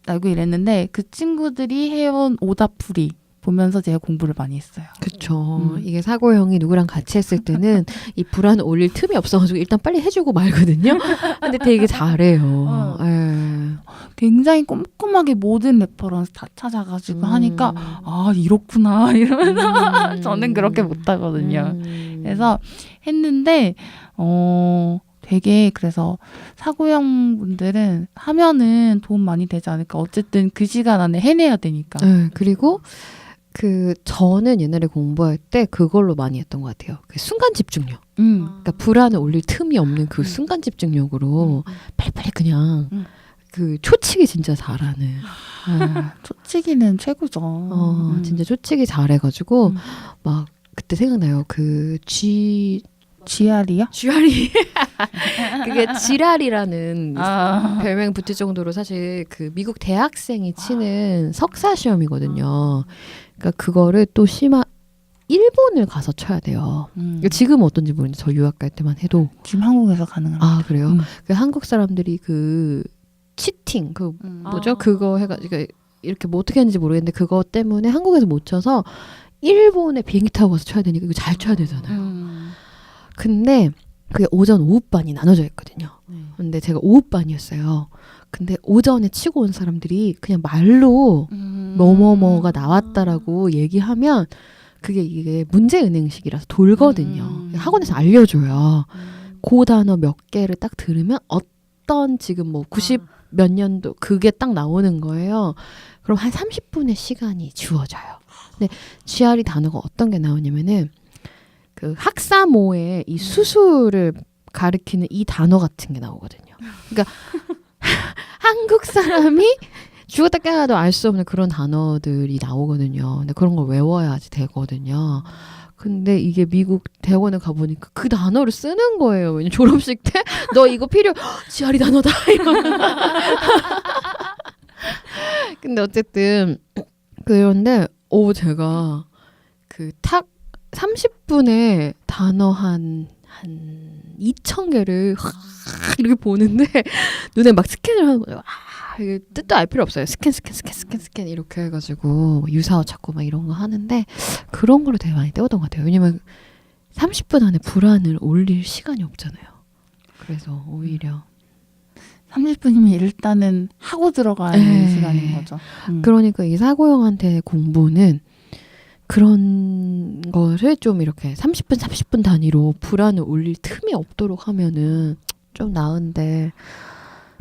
알고 이랬는데 그 친구들이 해온 오답풀이 보면서 제가 공부를 많이 했어요. 그쵸. 이게 사고형이 누구랑 같이 했을 때는 이 불안을 올릴 틈이 없어가지고 일단 빨리 해주고 말거든요. 근데 되게 잘해요. 굉장히 꼼꼼하게 모든 레퍼런스 다 찾아가지고 하니까 이렇구나 이러면서 저는 그렇게 못하거든요. 그래서 했는데 되게 그래서 사고형 분들은 하면은 도움 많이 되지 않을까. 어쨌든 그 시간 안에 해내야 되니까. 네, 그리고 저는 옛날에 공부할 때 그걸로 많이 했던 것 같아요. 그 순간 집중력. 그러니까 불안을 올릴 틈이 없는 그 순간 집중력으로 빨리빨리 그냥 그 초치기 진짜 잘하는. 초치기는 최고죠. 진짜 초치기 잘해가지고 막 그때 생각나요. 그 GR이요? GR이 그게 지랄이라는 별명 붙을 정도로 사실 그 미국 대학생이 치는 석사 시험이거든요. 그러니까 그거를 또 일본을 가서 쳐야 돼요. 지금 어떤지 모르는데 저 유학 갈 때만 해도 지금 한국에서 가능합니다. 그래요? 그 한국 사람들이 그 치팅 뭐죠? 그거 해가지고 이렇게 뭐 어떻게 하는지 모르겠는데 그거 때문에 한국에서 못 쳐서 일본에 비행기 타고 가서 쳐야 되니까 이거 잘 쳐야 되잖아요. 근데 그게 오전 오후반이 나눠져 있거든요. 근데 제가 오후반이었어요. 근데 오전에 치고 온 사람들이 그냥 말로 뭐뭐뭐가 나왔다라고 얘기하면 이게 문제은행식이라서 돌거든요. 학원에서 알려줘요. 그 단어 몇 개를 딱 들으면 어떤 지금 뭐 90 몇 년도 그게 딱 나오는 거예요. 그럼 한 30분의 시간이 주어져요. 근데 GR이 단어가 어떤 게 나오냐면은 그 학사모의 이 수술을 가리키는 이 단어 같은 게 나오거든요. 그러니까 한국 사람이 죽었다 깨어나도 알 수 없는 그런 단어들이 나오거든요. 근데 그런 걸 외워야지 되거든요. 근데 이게 미국 대학원에 가보니까 그 단어를 쓰는 거예요. 왜냐면 졸업식 때 너 이거 GR이 단어다 이러면. 근데 어쨌든 그런데 제가 그 30분에 단어 한 한 2,000개를 이렇게 보는데 눈에 막 스캔을 하는 거예요. 이게 뜻도 알 필요 없어요. 스캔 이렇게 해가지고 유사어 찾고 막 이런 거 하는데 그런 거를 되게 많이 때웠던 것 같아요. 왜냐면 30분 안에 불안을 올릴 시간이 없잖아요. 그래서 오히려 30분이면 일단은 하고 들어가는 시간인 거죠. 그러니까 이 사고형한테 공부는 그런 거를 좀 이렇게 30분 단위로 불안을 올릴 틈이 없도록 하면은 좀 나은데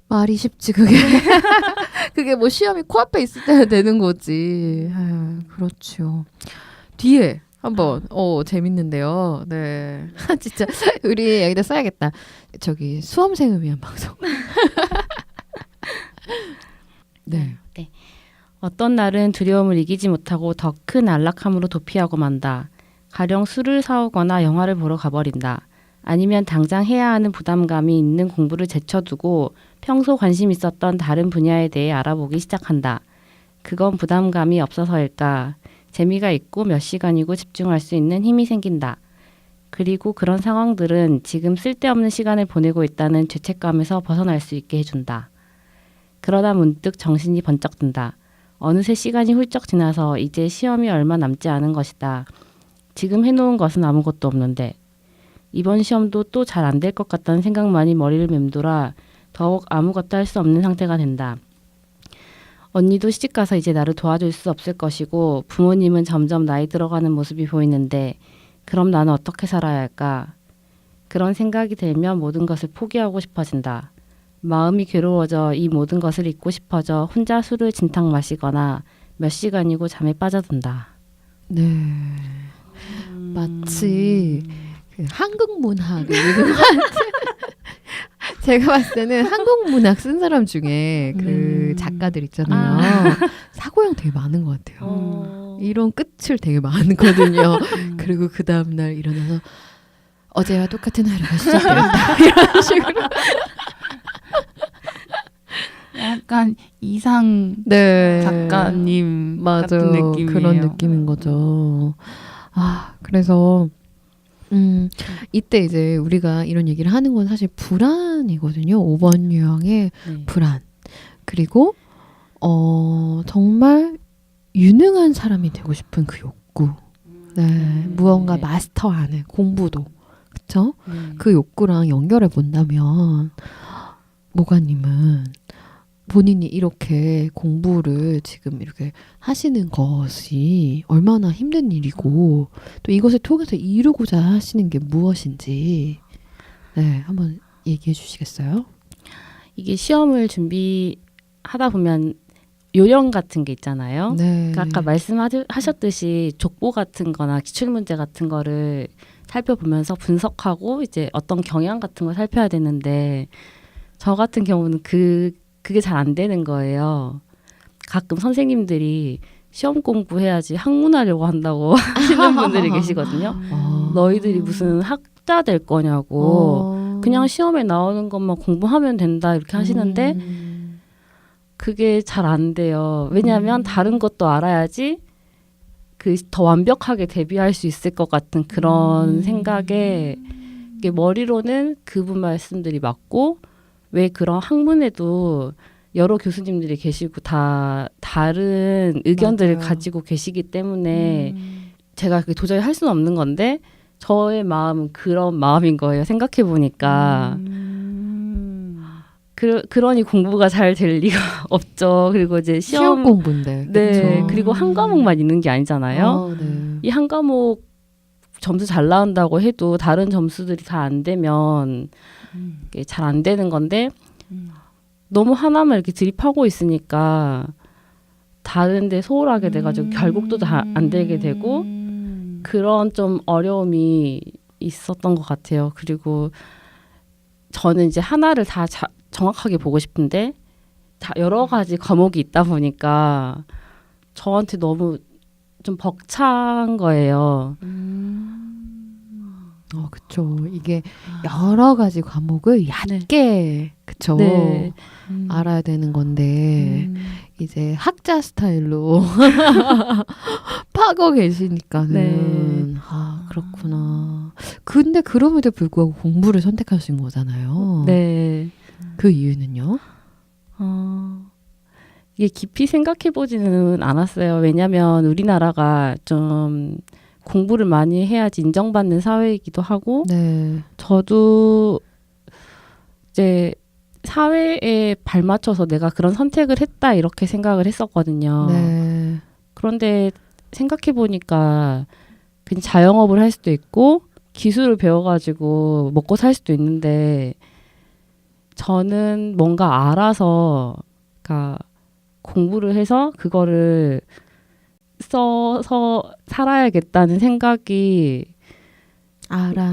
말이 쉽지 그게. 그게 뭐 시험이 코앞에 있을 때는 되는 거지. 아유, 그렇죠. 뒤에 한번 재밌는데요. 네. 진짜 우리 여기다 써야겠다. 저기 수험생을 위한 방송. 네. 네. 어떤 날은 두려움을 이기지 못하고 더 큰 안락함으로 도피하고 만다. 가령 술을 사오거나 영화를 보러 가버린다. 아니면 당장 해야 하는 부담감이 있는 공부를 제쳐두고 평소 관심 있었던 다른 분야에 대해 알아보기 시작한다. 그건 부담감이 없어서일까? 재미가 있고 몇 시간이고 집중할 수 있는 힘이 생긴다. 그리고 그런 상황들은 지금 쓸데없는 시간을 보내고 있다는 죄책감에서 벗어날 수 있게 해준다. 그러다 문득 정신이 번쩍 든다. 어느새 시간이 훌쩍 지나서 이제 시험이 얼마 남지 않은 것이다. 지금 해놓은 것은 아무것도 없는데 이번 시험도 또 잘 안 될 것 같다는 생각만이 머리를 맴돌아 더욱 아무것도 할 수 없는 상태가 된다. 언니도 시집가서 이제 나를 도와줄 수 없을 것이고 부모님은 점점 나이 들어가는 모습이 보이는데 그럼 나는 어떻게 살아야 할까? 그런 생각이 들면 모든 것을 포기하고 싶어진다. 마음이 괴로워져 이 모든 것을 잊고 싶어져 혼자 술을 진탕 마시거나 몇 시간이고 잠에 빠져든다. 네. 마치 그 한국 문학을 제가 봤을 때는 한국 문학 쓴 사람 중에 그 작가들 있잖아요. 사고형 되게 많은 것 같아요. 이런 끝을 되게 많거든요. 그리고 그 다음날 일어나서 어제와 똑같은 하루가 시작된다. 이런 식으로. 약간 이상 네. 작가님 맞아요. 같은 느낌이에요. 그런 느낌인 거죠. 그래서 이때 이제 우리가 이런 얘기를 하는 건 사실 불안이거든요. 5번 유형의 불안. 그리고 정말 유능한 사람이 되고 싶은 그 욕구. 네. 무언가 마스터하는 공부도. 그쵸? 그 욕구랑 연결해 본다면 모가님은 본인이 이렇게 공부를 지금 이렇게 하시는 것이 얼마나 힘든 일이고 또 이것을 통해서 이루고자 하시는 게 무엇인지 한번 얘기해 주시겠어요? 이게 시험을 준비하다 보면 요령 같은 게 있잖아요. 네. 그러니까 아까 말씀하셨듯이 족보 같은 거나 기출문제 같은 거를 살펴보면서 분석하고 이제 어떤 경향 같은 걸 살펴야 되는데 저 같은 경우는 그게 잘 안 되는 거예요. 가끔 선생님들이 시험 공부해야지 학문하려고 한다고 하시는 분들이 계시거든요. 너희들이 무슨 학자 될 거냐고 그냥 시험에 나오는 것만 공부하면 된다 이렇게 하시는데 그게 잘 안 돼요. 왜냐하면 다른 것도 알아야지 더 완벽하게 대비할 수 있을 것 같은 그런 생각에 이게 머리로는 그분 말씀들이 맞고 왜 그런 학문에도 여러 교수님들이 계시고 다 다른 의견들을 맞아요. 가지고 계시기 때문에 제가 그게 도저히 할 수는 없는 건데 저의 마음은 그런 마음인 거예요. 생각해 보니까 그러니 공부가 잘 될 리가 없죠. 그리고 이제 시험 공부인데. 네, 그쵸? 그리고 한 과목만 있는 게 아니잖아요. 네. 이 한 과목 점수 잘 나온다고 해도 다른 점수들이 다 안 되면 잘 안 되는 건데 너무 하나만 이렇게 드립하고 있으니까 다른데 소홀하게 돼가지고 결국 또 다 안 되게 되고 그런 좀 어려움이 있었던 것 같아요. 그리고 저는 이제 하나를 다 정확하게 보고 싶은데 다 여러 가지 과목이 있다 보니까 저한테 너무 좀 벅찬 거예요. 그쵸. 이게 여러 가지 과목을 얇게, 그쵸. 네. 알아야 되는 건데, 이제 학자 스타일로 파고 계시니까는, 그렇구나. 근데 그럼에도 불구하고 공부를 선택하신 거잖아요. 네. 그 이유는요? 이게 깊이 생각해보지는 않았어요. 왜냐하면 우리나라가 좀 공부를 많이 해야지 인정받는 사회이기도 하고, 네. 저도 이제 사회에 발맞춰서 내가 그런 선택을 했다 이렇게 생각을 했었거든요. 네. 그런데 생각해보니까 그냥 자영업을 할 수도 있고 기술을 배워가지고 먹고 살 수도 있는데 저는 뭔가 알아서 그러니까 공부를 해서 그거를 써서 살아야겠다는 생각이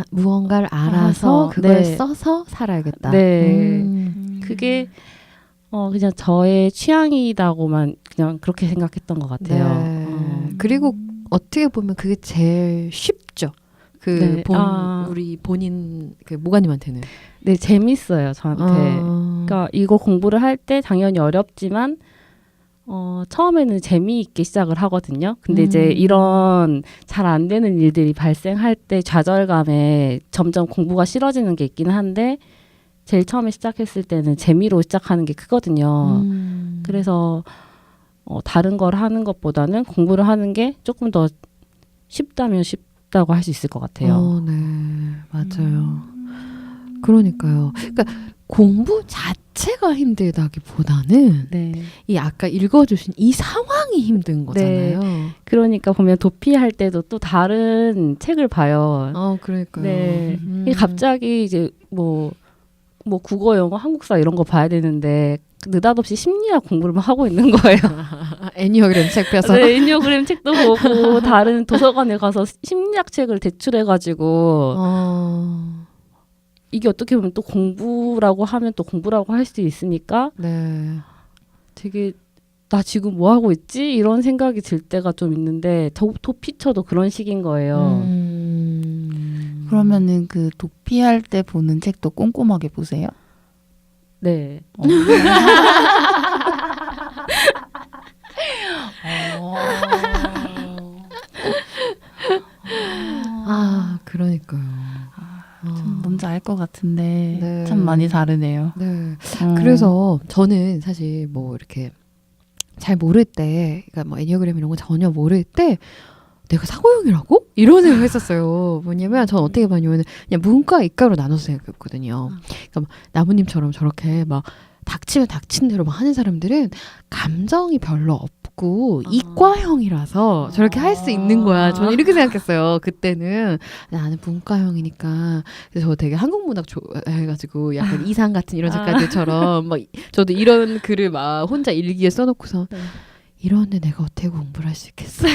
무언가를 알아서 알아서, 그걸 네. 써서 살아야겠다. 네. 그게 그냥 저의 취향이라고만 그냥 그렇게 생각했던 것 같아요. 네. 그리고 어떻게 보면 그게 제일 쉽죠. 네. 우리 본인 그 모가님한테는. 네, 재밌어요, 저한테. 그러니까 이거 공부를 할 때 당연히 어렵지만 처음에는 재미있게 시작을 하거든요. 근데 이제 이런 잘 안 되는 일들이 발생할 때 좌절감에 점점 공부가 싫어지는 게 있긴 한데 제일 처음에 시작했을 때는 재미로 시작하는 게 크거든요. 그래서 다른 걸 하는 것보다는 공부를 하는 게 조금 더 쉽다면 쉽다고 할 수 있을 것 같아요. 네, 맞아요. 그러니까요. 그러니까 공부 자체가 힘들다기보다는 네. 이 아까 읽어주신 이 상황이 힘든 거잖아요. 그러니까 보면 도피할 때도 또 다른 책을 봐요. 그러니까요. 네. 갑자기 이제 뭐 국어, 영어, 한국사 이런 거 봐야 되는데 느닷없이 심리학 공부를 막 하고 있는 거예요. 애니어그램 책 펴서. 네, 애니어그램 책도 보고 다른 도서관에 가서 심리학 책을 대출해가지고 이게 어떻게 보면 또 공부라고 하면 또 공부라고 할 수 있으니까 네. 되게 나 지금 뭐 하고 있지? 이런 생각이 들 때가 좀 있는데 도피처도 그런 식인 거예요. 그러면은 그 도피할 때 보는 책도 꼼꼼하게 보세요? 네. 그러니까요. 좀 뭔지 알 것 같은데 네. 참 많이 다르네요. 네. 그래서 저는 사실 뭐 이렇게 잘 모를 때, 그러니까 뭐 애니어그램 이런 거 전혀 모를 때 내가 사고형이라고? 이런 생각 했었어요. 뭐냐면 저는 어떻게 봤냐면 그냥 문과, 이과로 나눠서 생각했거든요. 그러니까 막 나무님처럼 저렇게 막 닥치면 닥친 대로 막 하는 사람들은 감정이 별로 없고 이과형이라서 저렇게 할 수 있는 거야. 저는 이렇게 생각했어요. 그때는 나는 문과형이니까. 그래서 저 되게 한국문학 좋아해가지고 약간 이상 같은 이런 작가들처럼 막 저도 이런 글을 막 혼자 일기에 써놓고서 이런데 내가 어떻게 공부를 할 수 있겠어?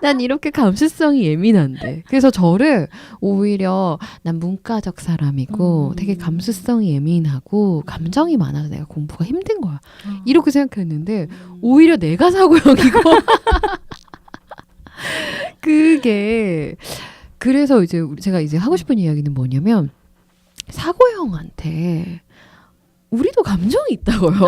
난 이렇게 감수성이 예민한데. 그래서 저를 오히려 난 문과적 사람이고 되게 감수성이 예민하고 감정이 많아서 내가 공부가 힘든 거야. 이렇게 생각했는데 오히려 내가 사고형이고 그게 그래서 이제 제가 이제 하고 싶은 이야기는 뭐냐면 사고형한테 우리도 감정이 있다고요.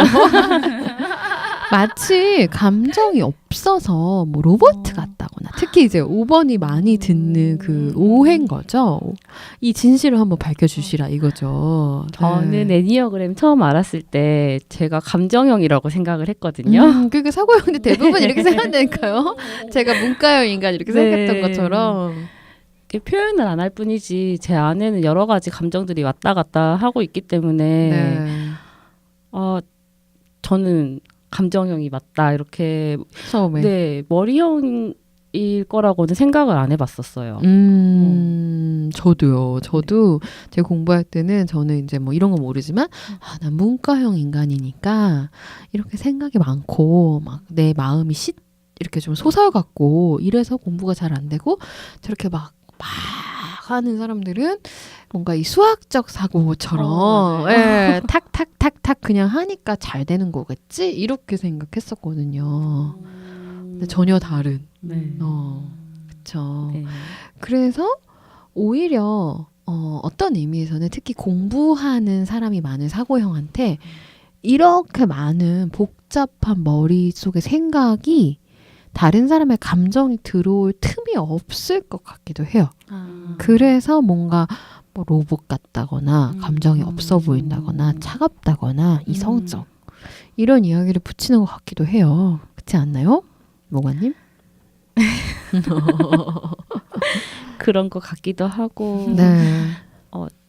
마치 감정이 없어서 뭐 로봇 같다거나 특히 이제 5번이 많이 듣는 그 오해인 거죠. 이 진실을 한번 밝혀주시라 이거죠. 저는 애니어그램 처음 알았을 때 제가 감정형이라고 생각을 했거든요. 그게 사고형인데 대부분 이렇게 생각한다니까요. 제가 문과형 인간 이렇게 생각했던 것처럼. 표현을 안 할 뿐이지 제 안에는 여러 가지 감정들이 왔다 갔다 하고 있기 때문에 저는 감정형이 맞다 이렇게 처음에 머리형일 거라고는 생각을 안 해봤었어요. 저도요. 저도 제가 공부할 때는 저는 이제 뭐 이런 거 모르지만 난 문과형 인간이니까 이렇게 생각이 많고 막 내 마음이 이렇게 좀 소설 같고 이래서 공부가 잘 안 되고 저렇게 막 하는 사람들은 뭔가 이 수학적 사고처럼 탁탁탁탁 그냥 하니까 잘 되는 거겠지 이렇게 생각했었거든요. 근데 전혀 다른. 그렇죠. 그래서 오히려 어떤 의미에서는 특히 공부하는 사람이 많은 사고형한테 이렇게 많은 복잡한 머릿속의 생각이 다른 사람의 감정이 들어올 틈이 없을 것 같기도 해요. 아. 그래서 뭔가 뭐 로봇 같다거나 감정이 없어 보인다거나 차갑다거나 이성적 이런 이야기를 붙이는 것 같기도 해요. 그렇지 않나요? 모가님? 그런 것 같기도 하고 네.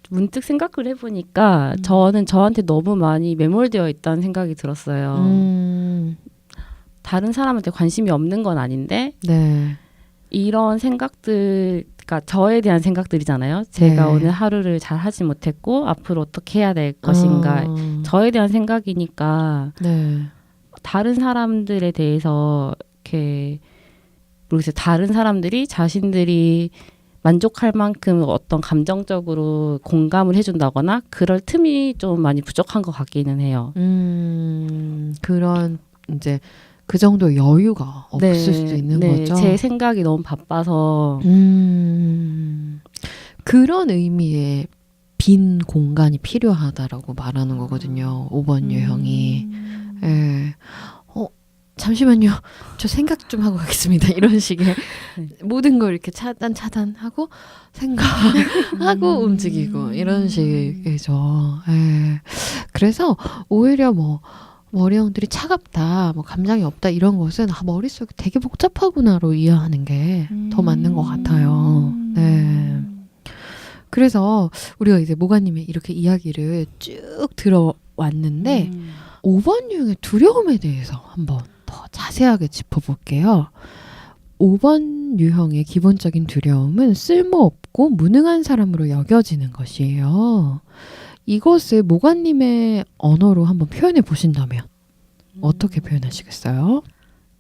문득 생각을 해보니까 저는 저한테 너무 많이 매몰되어 있다는 생각이 들었어요. 다른 사람한테 관심이 없는 건 아닌데 네. 이런 생각들, 그러니까 저에 대한 생각들이잖아요. 제가 네. 오늘 하루를 잘 하지 못했고 앞으로 어떻게 해야 될 것인가. 저에 대한 생각이니까 네. 다른 사람들에 대해서 이렇게 모르겠어요. 다른 사람들이 자신들이 만족할 만큼 어떤 감정적으로 공감을 해준다거나 그럴 틈이 좀 많이 부족한 것 같기는 해요. 그런 이제 그 정도 여유가 없을 수도 있는 거죠. 제 생각이 너무 바빠서 그런 의미의 빈 공간이 필요하다라고 말하는 거거든요. 5번 유형이. 예. 잠시만요. 저 생각 좀 하고 가겠습니다. 이런 식의 모든 걸 이렇게 차단하고 생각하고 움직이고 이런 식이죠. 예. 그래서 오히려 뭐 머리형들이 차갑다, 뭐 감정이 없다 이런 것은 머릿속이 되게 복잡하구나로 이해하는 게 더 맞는 것 같아요. 네. 그래서 우리가 이제 모가님의 이렇게 이야기를 쭉 들어왔는데 5번 유형의 두려움에 대해서 한번 더 자세하게 짚어볼게요. 5번 유형의 기본적인 두려움은 쓸모없고 무능한 사람으로 여겨지는 것이에요. 이것을 모가님의 언어로 한번 표현해 보신다면 어떻게 표현하시겠어요?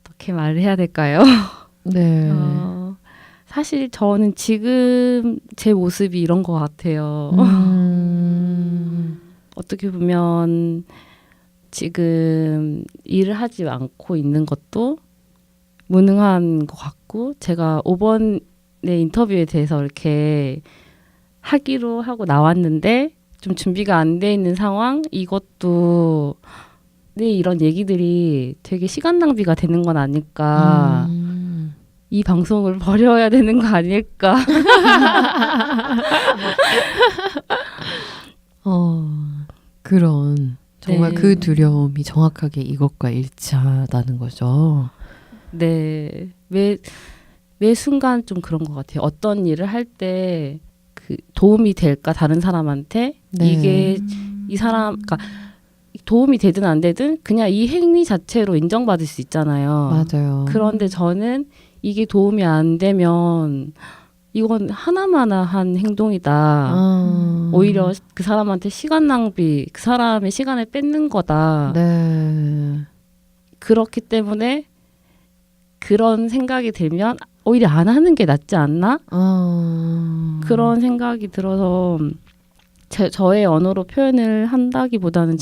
어떻게 말을 해야 될까요? 네. 사실 저는 지금 제 모습이 이런 것 같아요. 어떻게 보면 지금 일을 하지 않고 있는 것도 무능한 것 같고 제가 5번의 인터뷰에 대해서 이렇게 하기로 하고 나왔는데 좀 준비가 안 돼 있는 상황 이것도 이런 얘기들이 되게 시간 낭비가 되는 건 아닐까 이 방송을 버려야 되는 거 아닐까 그런 정말 네. 그 두려움이 정확하게 이것과 일치하다는 거죠. 네. 매 순간 좀 그런 것 같아요. 어떤 일을 할 때 그 도움이 될까 다른 사람한테 네. 이게 이 사람 그러니까 도움이 되든 안 되든 그냥 이 행위 자체로 인정받을 수 있잖아요. 맞아요. 그런데 저는 이게 도움이 안 되면 이건 하나마나한 행동이다. 오히려 그 사람한테 시간 낭비, 그 사람의 시간을 뺏는 거다. 네. 그렇기 때문에 그런 생각이 들면 오히려 안 하는 게 낫지 않나? 그런 생각이 들어서 저의 언어로 표현을 한다기보다는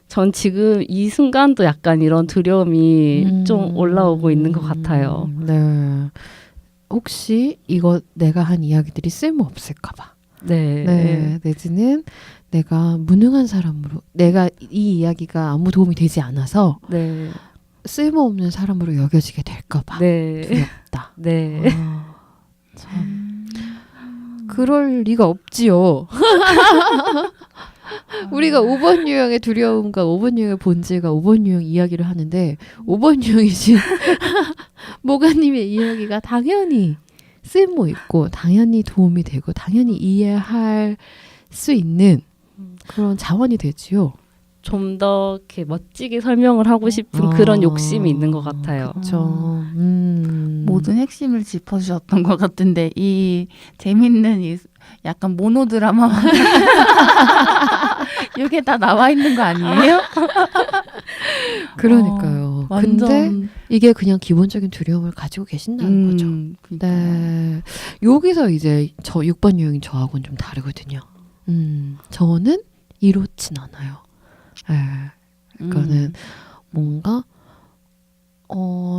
전 지금 이 순간도 약간 이런 두려움이 좀 올라오고 있는 것 같아요. 네. 혹시 이거 내가 한 이야기들이 쓸모없을까 봐. 네. 내지는 내가 무능한 사람으로 내가 이 이야기가 아무 도움이 되지 않아서 네. 쓸모없는 사람으로 여겨지게 될까 봐. 네. 두렵다. 네. 참. 그럴 리가 없지요. 우리가 5번 유형의 두려움과 5번 유형의 본질과 5번 유형 이야기를 하는데 5번 유형이신 모가님의 이야기가 당연히 쓸모 있고 당연히 도움이 되고 당연히 이해할 수 있는 그런 자원이 되지요. 좀 더 이렇게 멋지게 설명을 하고 싶은 그런 욕심이 있는 것 같아요. 그렇죠. 모든 핵심을 짚어주셨던 것 같은데 이 재밌는 이 약간 모노드라마 이게 다 나와 있는 거 아니에요? 그러니까요. 완전 근데 이게 그냥 기본적인 두려움을 가지고 계신다는 거죠. 네. 여기서 이제 저 6번 유형인 저하고는 좀 다르거든요. 저는 이렇진 않아요. 그러니까는 뭔가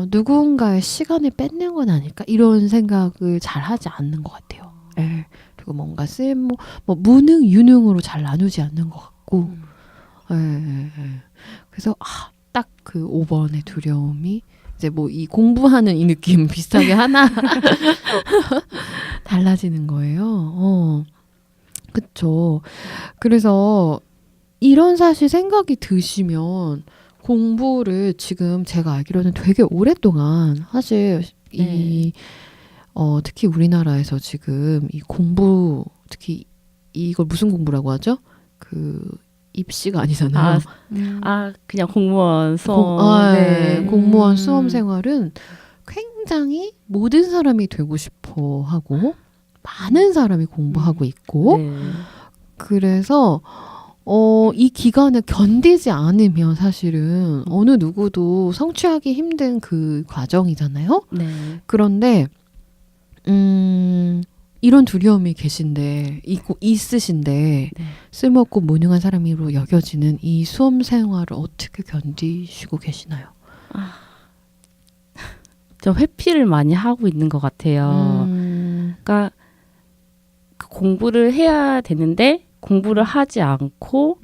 누군가의 시간을 뺏는 건 아닐까 이런 생각을 잘 하지 않는 것 같아요. 그리고 뭔가 뭐 무능 유능으로 잘 나누지 않는 것 같고 그래서 딱 그 5번의 두려움이 이제 뭐 이 공부하는 이 느낌 비슷하게 하나 달라지는 거예요. 그쵸. 그래서 이런 사실 생각이 드시면 공부를 지금 제가 알기로는 되게 오랫동안 사실 이 특히 우리나라에서 지금 이 공부 특히 이걸 무슨 공부라고 하죠? 그 입시가 아니잖아요. 그냥 공무원 수험. 공무원 수험 생활은 굉장히 모든 사람이 되고 싶어 하고 많은 사람이 공부하고 있고 그래서 이 기간을 견디지 않으면 사실은 어느 누구도 성취하기 힘든 그 과정이잖아요. 그런데 이런 두려움이 있으신데 쓸모없고 무능한 사람으로 여겨지는 이 수험 생활을 어떻게 견디시고 계시나요? 저 회피를 많이 하고 있는 것 같아요. 그러니까 그 공부를 해야 되는데 공부를 하지 않고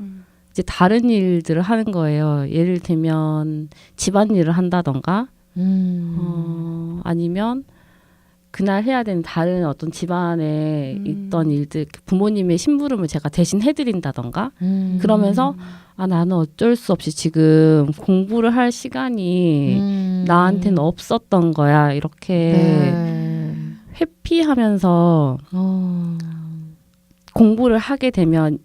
이제 다른 일들을 하는 거예요. 예를 들면 집안일을 한다던가 아니면 그날 해야 되는 다른 어떤 집안에 있던 일들, 부모님의 심부름을 제가 대신 해드린다던가 그러면서 나는 어쩔 수 없이 지금 공부를 할 시간이 나한테는 없었던 거야. 이렇게 회피하면서 공부를 하게 되면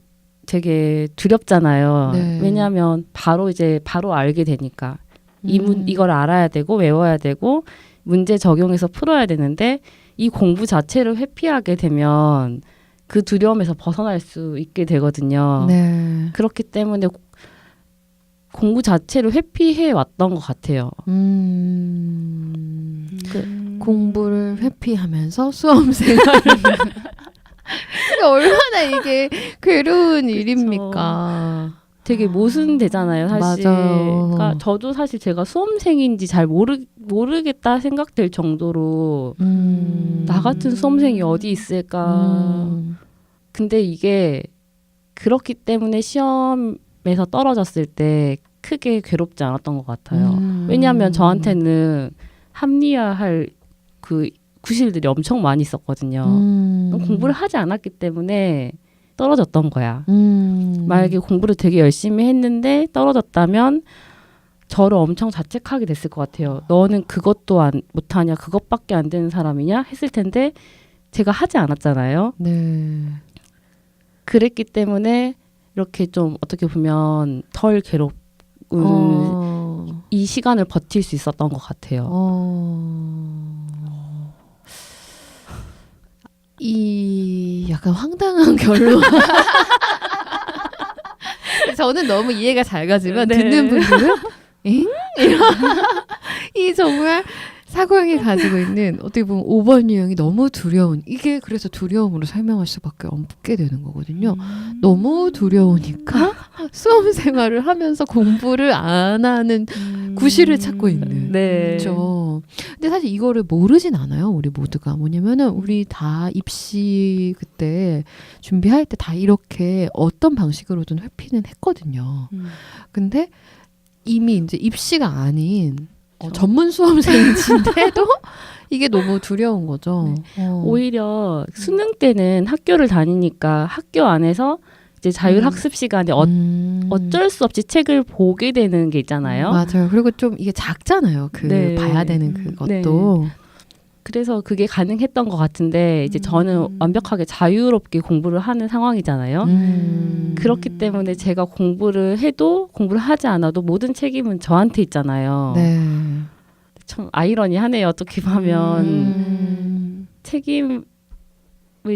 되게 두렵잖아요. 왜냐하면 바로 알게 되니까 이걸 알아야 되고 외워야 되고 문제 적용해서 풀어야 되는데 이 공부 자체를 회피하게 되면 그 두려움에서 벗어날 수 있게 되거든요. 그렇기 때문에 공부 자체를 회피해 왔던 것 같아요. 공부를 회피하면서 수험 생활을 얼마나 이게 괴로운 일입니까? 되게 모순되잖아요, 사실. 맞아요. 그러니까 저도 사실 제가 수험생인지 잘 모르겠다 생각될 정도로 나 같은 수험생이 어디 있을까. 근데 이게 그렇기 때문에 시험에서 떨어졌을 때 크게 괴롭지 않았던 것 같아요. 왜냐하면 저한테는 합리화할 그 구실들이 엄청 많이 있었거든요. 공부를 하지 않았기 때문에 떨어졌던 거야. 만약에 공부를 되게 열심히 했는데 떨어졌다면 저를 엄청 자책하게 됐을 것 같아요. 너는 그것도 못하냐, 그것밖에 안 되는 사람이냐 했을 텐데 제가 하지 않았잖아요. 그랬기 때문에 이렇게 좀 어떻게 보면 덜 괴롭은 이 시간을 버틸 수 있었던 것 같아요. 이 약간 황당한 결론. 저는 너무 이해가 잘 가지만 듣는 분들은 엥? 이 정말 사고형이 가지고 있는 어떻게 보면 5번 유형이 너무 두려운 이게 그래서 두려움으로 설명할 수밖에 없게 되는 거거든요. 너무 두려우니까 수험 생활을 하면서 공부를 안 하는 구실을 찾고 있는. 그렇죠. 근데 사실 이거를 모르진 않아요. 우리 모두가. 뭐냐면은 우리 다 입시 그때 준비할 때 다 이렇게 어떤 방식으로든 회피는 했거든요. 근데 이미 이제 입시가 아닌 전문 수험생인데도 이게 너무 두려운 거죠. 오히려 수능 때는 학교를 다니니까 학교 안에서 이제 자율학습 시간에 어쩔 수 없이 책을 보게 되는 게 있잖아요. 맞아요. 그리고 좀 이게 작잖아요. 봐야 되는 그것도. 그래서 그게 가능했던 것 같은데 이제 저는 완벽하게 자유롭게 공부를 하는 상황이잖아요. 그렇기 때문에 제가 공부를 해도 공부를 하지 않아도 모든 책임은 저한테 있잖아요. 참 아이러니하네요. 어떻게 보면 책임을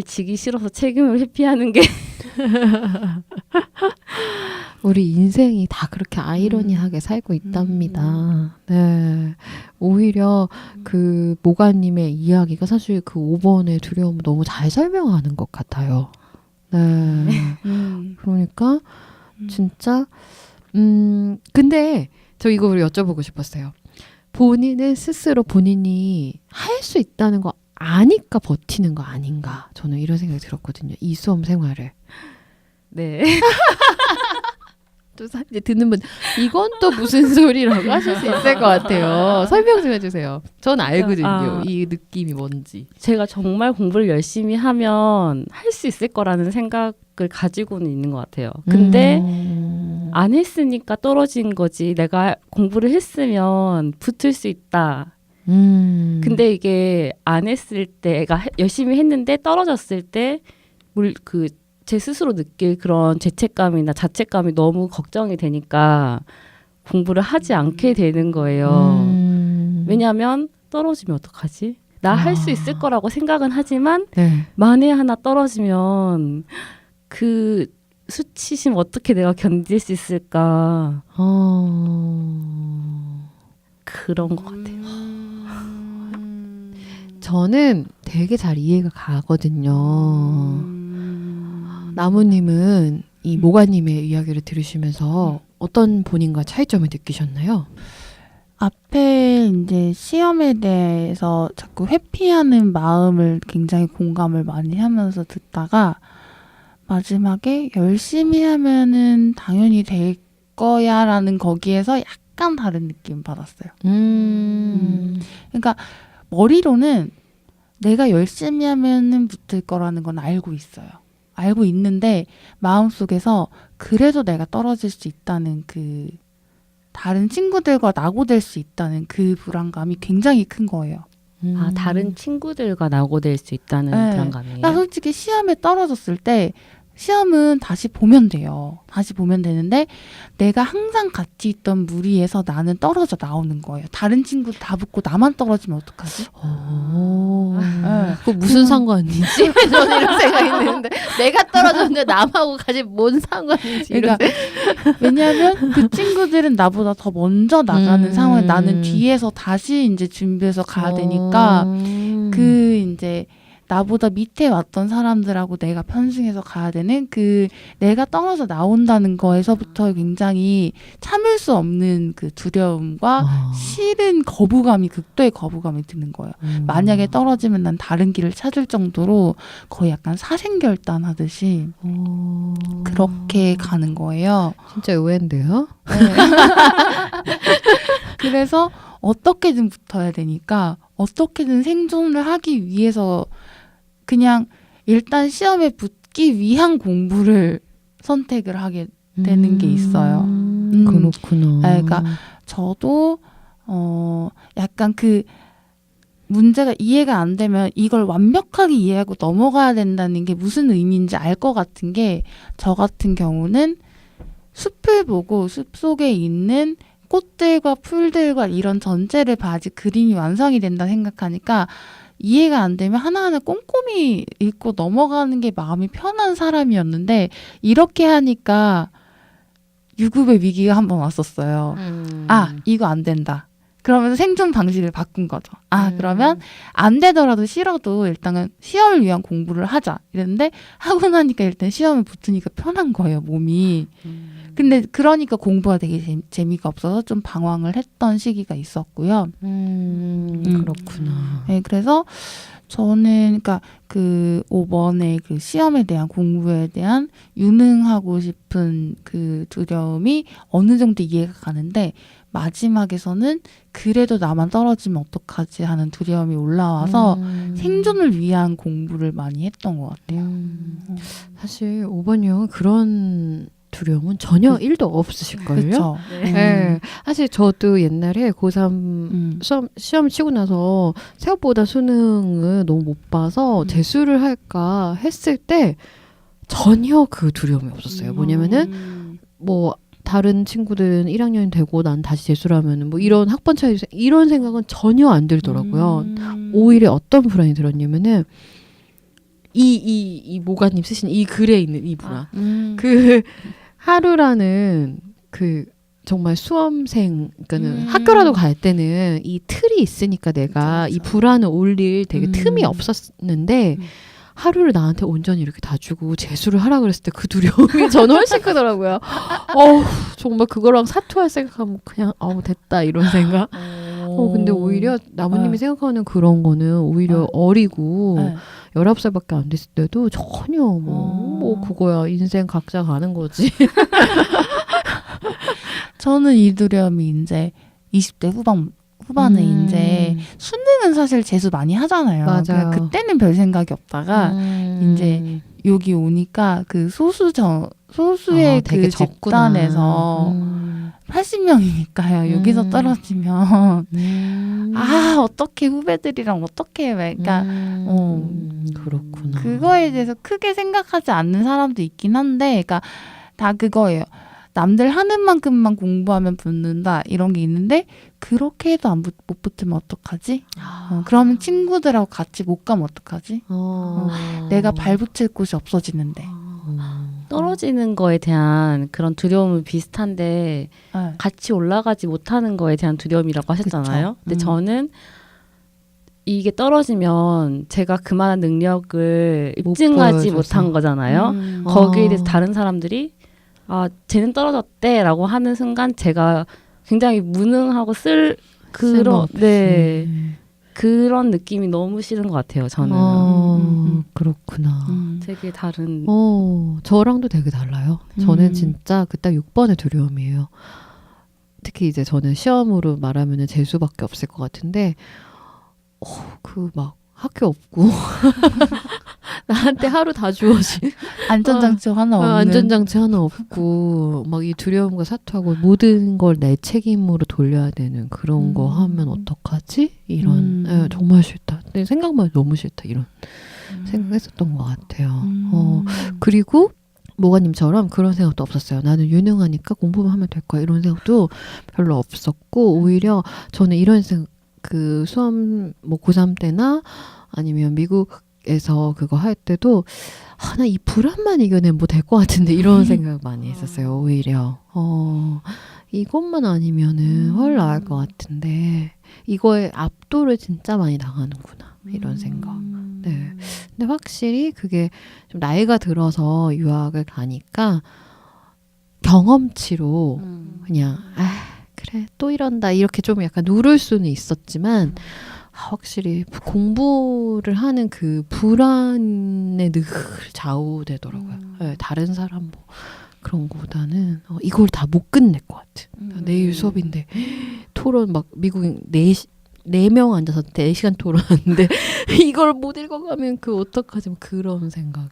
지기 싫어서 책임을 회피하는 게 우리 인생이 다 그렇게 아이러니하게 살고 있답니다. 오히려 그 모가님의 이야기가 사실 그 5번의 두려움을 너무 잘 설명하는 것 같아요. 그러니까 진짜 근데 저 이거를 여쭤보고 싶었어요. 본인은 스스로 본인이 할 수 있다는 거 아니까 버티는 거 아닌가. 저는 이런 생각이 들었거든요. 이 수험 생활을. 또 이제 듣는 분 이건 또 무슨 소리라고 하실 수 있을 것 같아요. 설명 좀 해주세요. 전 알거든요. 이 느낌이 뭔지. 제가 정말 공부를 열심히 하면 할 수 있을 거라는 생각을 가지고는 있는 것 같아요. 근데 안 했으니까 떨어진 거지. 내가 공부를 했으면 붙을 수 있다. 근데 이게 안 했을 때, 열심히 했는데 떨어졌을 때, 제 스스로 느낄 그런 죄책감이나 자책감이 너무 걱정이 되니까 공부를 하지 않게 되는 거예요. 왜냐하면 떨어지면 어떡하지? 나 할 수 있을 거라고 생각은 하지만 네. 만에 하나 떨어지면 그 수치심 어떻게 내가 견딜 수 있을까? 그런 것 같아요. 저는 되게 잘 이해가 가거든요. 나무님은 이 모가님의 이야기를 들으시면서 어떤 본인과 차이점을 느끼셨나요? 앞에 이제 시험에 대해서 자꾸 회피하는 마음을 굉장히 공감을 많이 하면서 듣다가 마지막에 열심히 하면은 당연히 될 거야라는 거기에서 약간 다른 느낌 받았어요. 그러니까 머리로는 내가 열심히 하면은 붙을 거라는 건 알고 있어요. 알고 있는데 마음속에서 그래도 내가 떨어질 수 있다는 그 다른 친구들과 낙오될 수 있다는 그 불안감이 굉장히 큰 거예요. 다른 친구들과 낙오될 수 있다는 네. 불안감이에요. 그러니까 솔직히 시험에 떨어졌을 때 시험은 다시 보면 돼요. 다시 보면 되는데 내가 항상 같이 있던 무리에서 나는 떨어져 나오는 거예요. 다른 친구들 다 붙고 나만 떨어지면 어떡하지? 네. 그거 무슨 상관이지? 저는 이런 생각이 드는데 내가 떨어졌는데 남하고 같이 뭔 상관인지. 그러니까 왜냐하면 그 친구들은 나보다 더 먼저 나가는 상황에 나는 뒤에서 다시 이제 준비해서 가야 되니까 그 이제 나보다 밑에 왔던 사람들하고 내가 편승해서 가야 되는 그 내가 떨어져 나온다는 거에서부터 굉장히 참을 수 없는 그 두려움과 싫은 거부감이 극도의 거부감이 드는 거예요. 만약에 떨어지면 난 다른 길을 찾을 정도로 거의 약간 사생결단 하듯이 그렇게 가는 거예요. 진짜 의외인데요? 네. 그래서 어떻게든 붙어야 되니까 어떻게든 생존을 하기 위해서 그냥 일단 시험에 붙기 위한 공부를 선택을 하게 되는 게 있어요. 그렇구나. 그러니까 저도 약간 그 문제가 이해가 안 되면 이걸 완벽하게 이해하고 넘어가야 된다는 게 무슨 의미인지 알 것 같은 게 저 같은 경우는 숲을 보고 숲 속에 있는 꽃들과 풀들과 이런 전체를 봐야지 그림이 완성이 된다 생각하니까 이해가 안 되면 하나하나 꼼꼼히 읽고 넘어가는 게 마음이 편한 사람이었는데 이렇게 하니까 유급의 위기가 한 번 왔었어요. 아, 이거 안 된다. 그러면서 생존 방식을 바꾼 거죠. 그러면 안 되더라도 싫어도 일단은 시험을 위한 공부를 하자. 이랬는데 하고 나니까 일단 시험에 붙으니까 편한 거예요, 몸이. 근데 그러니까 공부가 되게 재미가 없어서 좀 방황을 했던 시기가 있었고요. 그렇구나. 네, 그래서 저는 그러니까 그 5번의 그 시험에 대한 공부에 대한 유능하고 싶은 그 두려움이 어느 정도 이해가 가는데 마지막에서는 그래도 나만 떨어지면 어떡하지 하는 두려움이 올라와서 생존을 위한 공부를 많이 했던 것 같아요. 사실 5번 유형은 그런 두려움은 전혀 1도 없으실걸요? 그렇죠. 네. 사실 저도 옛날에 고3 시험 치고 나서 생각보다 수능을 너무 못 봐서 재수를 할까 했을 때 전혀 그 두려움이 없었어요. 뭐냐면은 뭐 다른 친구들은 1학년이 되고 난 다시 재수를 하면은 뭐 이런 학번 차이 이런 생각은 전혀 안 들더라고요. 오히려 어떤 불안이 들었냐면은 이 모가님 쓰신 이 글에 있는 이 불안. 그 하루라는 그 정말 수험생, 그러니까는 학교라도 갈 때는 이 틀이 있으니까 내가 이 불안을 올릴 되게 틈이 없었는데 하루를 나한테 온전히 이렇게 다 주고 재수를 하라 그랬을 때 그 두려움이 저는 훨씬 크더라고요. 정말 그거랑 사투할 생각하면 그냥 됐다 이런 생각. 근데 오히려 나무님이 생각하는 그런 거는 오히려 어리고 19살밖에 안 됐을 때도 전혀 뭐 그거야 인생 각자 가는 거지. 저는 이 두려움이 이제 20대 후반에 이제 수능은 사실 재수 많이 하잖아요. 맞아요. 그러니까 그때는 별 생각이 없다가 이제 여기 오니까 그 소수의 되게 그 적구나. 집단에서 80명이니까요. 여기서 떨어지면 어떻게 후배들이랑 어떻게 그러니까 그렇구나. 그거에 대해서 크게 생각하지 않는 사람도 있긴 한데, 그러니까 다 그거예요. 남들 하는 만큼만 공부하면 붙는다 이런 게 있는데 그렇게 해도 못 붙으면 어떡하지? 그러면 친구들하고 같이 못 가면 어떡하지? 내가 발 붙일 곳이 없어지는데. 떨어지는 거에 대한 그런 두려움은 비슷한데 네. 같이 올라가지 못하는 거에 대한 두려움이라고 하셨잖아요. 그쵸. 근데 저는 이게 떨어지면 제가 그만한 능력을 입증하지 보여줘서. 못한 거잖아요. 거기에 대해서 다른 사람들이 쟤는 떨어졌대라고 하는 순간 제가 굉장히 무능하고 그런 느낌이 너무 싫은 것 같아요. 저는 그렇구나. 되게 다른. 저랑도 되게 달라요. 저는 진짜 그 딱 6번의 두려움이에요. 특히 이제 저는 시험으로 말하면은 재수밖에 없을 것 같은데, 그 막 학교 없고 나한테 하루 다 주어진 안전장치 하나 없는. 안전장치 하나 없고 막 이 두려움과 사투하고 모든 걸 내 책임으로 돌려야 되는 그런 거 하면 어떡하지? 이런 정말 싫다. 내 생각만 해도 너무 싫다. 이런 생각했었던 것 같아요. 그리고 모가님처럼 그런 생각도 없었어요. 나는 유능하니까 공부만 하면 될 거야. 이런 생각도 별로 없었고 오히려 저는 이런 생각 그 수험 뭐 고3 때나 아니면 미국에서 그거 할 때도 나 이 불안만 이겨내면 뭐 될 것 같은데 이런 생각 많이 했었어요. 오히려 이것만 아니면은 훨 나을 것 같은데 이거에 압도를 진짜 많이 당하는구나 이런 생각. 네. 근데 확실히 그게 좀 나이가 들어서 유학을 가니까 경험치로 그냥 그래 또 이런다 이렇게 좀 약간 누를 수는 있었지만 확실히 공부를 하는 그 불안에 늘 좌우되더라고요. 네, 다른 사람 뭐 그런 거보다는 이걸 다 못 끝낼 것 같아. 내일 수업인데 토론 막 미국인 4명 앉아서 4시간 토론하는데 이걸 못 읽어가면 그 어떡하지 그런 생각에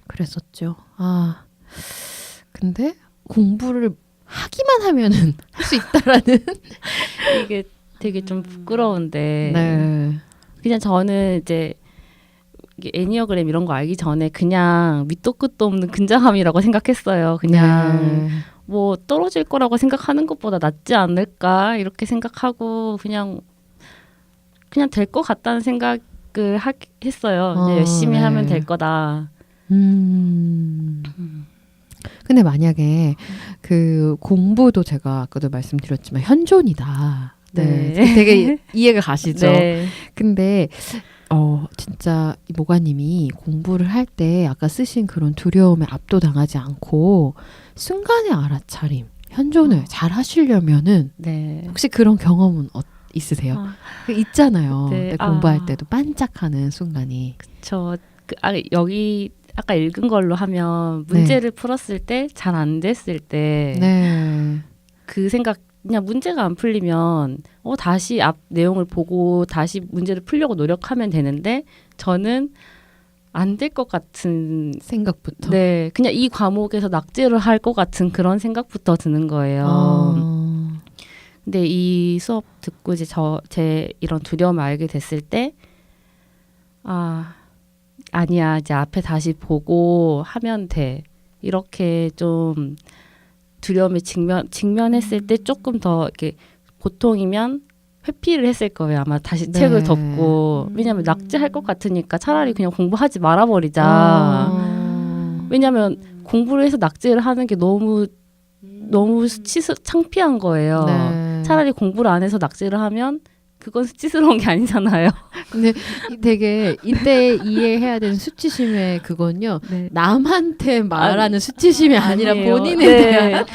그랬었죠. 근데 공부를 하기만 하면은 할 수 있다라는 이게 되게 좀 부끄러운데 네. 그냥 저는 이제 애니어그램 이런 거 알기 전에 그냥 밑도 끝도 없는 근자감이라고 생각했어요. 그냥 뭐 떨어질 거라고 생각하는 것보다 낫지 않을까 이렇게 생각하고 그냥 될 것 같다는 생각을 했어요. 이제 열심히 하면 될 거다. 근데 만약에 그 공부도 제가 아까도 말씀드렸지만 현존이다. 네. 되게 이해가 가시죠? 네. 근데 진짜 이 모가님이 공부를 할 때 아까 쓰신 그런 두려움에 압도당하지 않고 순간의 알아차림, 현존을 잘 하시려면은 혹시 그런 경험은 있으세요? 있잖아요. 네. 공부할 때도 반짝하는 순간이. 그쵸. 여기 아까 읽은 걸로 하면 문제를 풀었을 때 잘 안 됐을 때 그 생각 그냥 문제가 안 풀리면 다시 앞 내용을 보고 다시 문제를 풀려고 노력하면 되는데 저는 안 될 것 같은 생각부터 그냥 이 과목에서 낙제를 할 것 같은 그런 생각부터 드는 거예요. 근데 이 수업 듣고 이제 제 이런 두려움을 알게 됐을 때 아니야 이제 앞에 다시 보고 하면 돼 이렇게 좀 두려움에 직면했을 때 조금 더 이렇게 보통이면 회피를 했을 거예요. 아마 다시 책을 덮고 왜냐하면 낙제할 것 같으니까 차라리 그냥 공부하지 말아버리자. 왜냐하면 공부를 해서 낙제를 하는 게 너무 창피한 거예요. 차라리 공부를 안 해서 낙제를 하면 그건 수치스러운 게 아니잖아요. 근데 되게 이때 이해해야 되는 수치심의 그건요. 남한테 말하는 수치심이 아니라 본인에 대한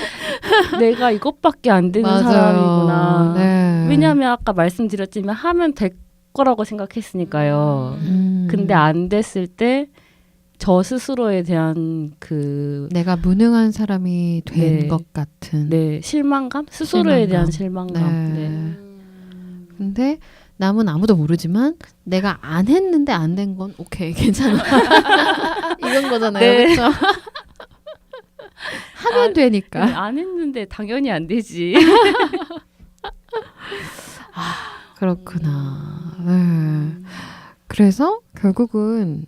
내가 이것밖에 안 되는 사람이구나. 왜냐하면 아까 말씀드렸지만 하면 될 거라고 생각했으니까요. 근데 안 됐을 때 저 스스로에 대한 그 내가 무능한 사람이 된 것 같은. 네, 실망감? 스스로에 대한 실망감. 네. 네. 근데 남은 아무도 모르지만 내가 안 했는데 안 된 건 오케이 괜찮아. 이런 거잖아요. 네. 그렇죠? 하면 되니까. 네, 안 했는데 당연히 안 되지. 그렇구나. 네. 그래서 결국은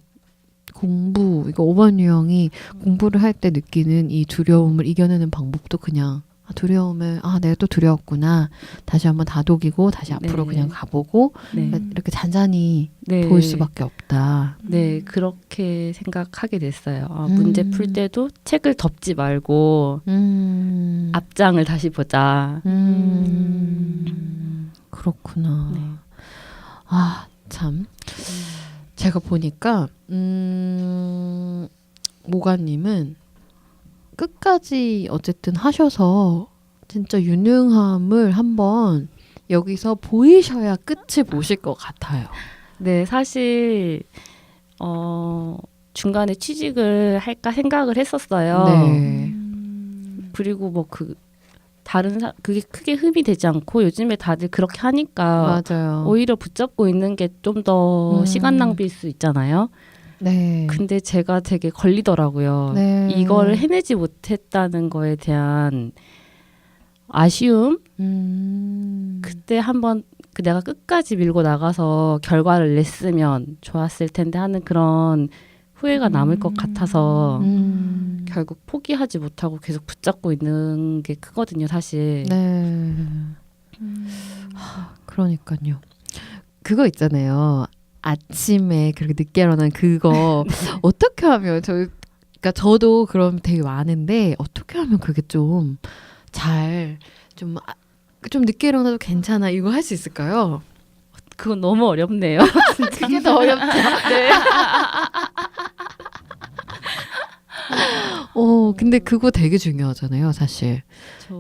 공부, 이거 5번 유형이 공부를 할 때 느끼는 이 두려움을 이겨내는 방법도 그냥 두려움을 내가 또 두려웠구나. 다시 한번 다독이고 다시 앞으로 네. 그냥 가보고 네. 이렇게 잔잔히 네. 볼 수밖에 없다. 네, 그렇게 생각하게 됐어요. 문제 풀 때도 책을 덮지 말고 앞장을 다시 보자. 그렇구나. 네. 참. 제가 보니까 모가님은 끝까지 어쨌든 하셔서 진짜 유능함을 한번 여기서 보이셔야 끝을 보실 것 같아요. 네, 사실 중간에 취직을 할까 생각을 했었어요. 네. 그리고 뭐 그게 크게 흠이 되지 않고 요즘에 다들 그렇게 하니까 맞아요. 오히려 붙잡고 있는 게 좀 더 시간 낭비일 수 있잖아요. 네. 근데 제가 되게 걸리더라고요. 네. 이걸 해내지 못했다는 거에 대한 아쉬움? 그때 한번 내가 끝까지 밀고 나가서 결과를 냈으면 좋았을 텐데 하는 그런 후회가 남을 것 같아서 결국 포기하지 못하고 계속 붙잡고 있는 게 크거든요, 사실. 네. 그러니까요. 그거 있잖아요. 아침에 그렇게 늦게 일어난 그거 어떻게 하면 그러니까 저도 그럼 되게 많은데 어떻게 하면 그게 좀 늦게 일어나도 괜찮아 이거 할 수 있을까요? 그건 너무 어렵네요. 그게 더 어렵죠. 네. 근데 그거 되게 중요하잖아요, 사실.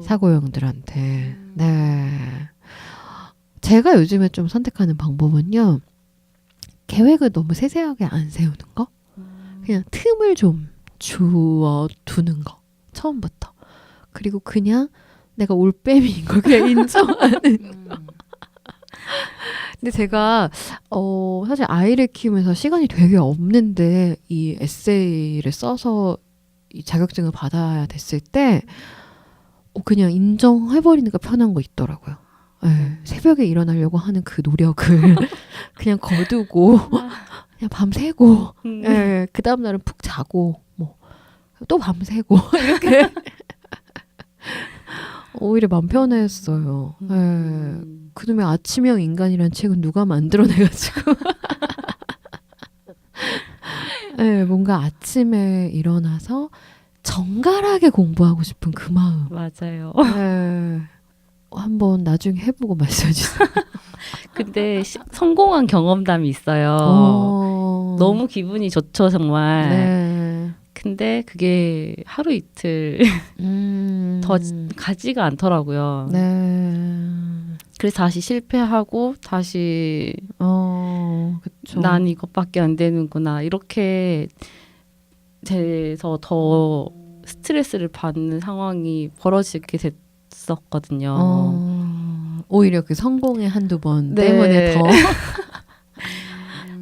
사고형들한테. 네. 제가 요즘에 좀 선택하는 방법은요. 계획을 너무 세세하게 안 세우는 거? 그냥 틈을 좀 주어 두는 거. 처음부터. 그리고 그냥 내가 올빼미인 걸 그냥 인정하는 거. 근데 제가 사실 아이를 키우면서 시간이 되게 없는데 이 에세이를 써서 이 자격증을 받아야 됐을 때 그냥 인정해버리니까 편한 거 있더라고요. 네, 새벽에 일어나려고 하는 그 노력을 그냥 거두고 그냥 밤새고 네, 그 다음 날은 푹 자고 뭐 또 밤새고 이렇게 오히려 마음 편했어요. 네. 그놈의 아침형 인간이라는 책은 누가 만들어내가지고 네, 뭔가 아침에 일어나서 정갈하게 공부하고 싶은 그 마음. 맞아요. 네. 한번 나중에 해보고 말씀해주세요. 근데 성공한 경험담이 있어요. 너무 기분이 좋죠, 정말. 네. 근데 그게 하루 이틀 더 가지가 않더라고요. 네. 그래서 다시 실패하고 다시 그쵸. 난 이것밖에 안 되는구나 이렇게 돼서 더 스트레스를 받는 상황이 벌어지게 됐었거든요. 오히려 그 성공의 한두 번 네. 때문에 더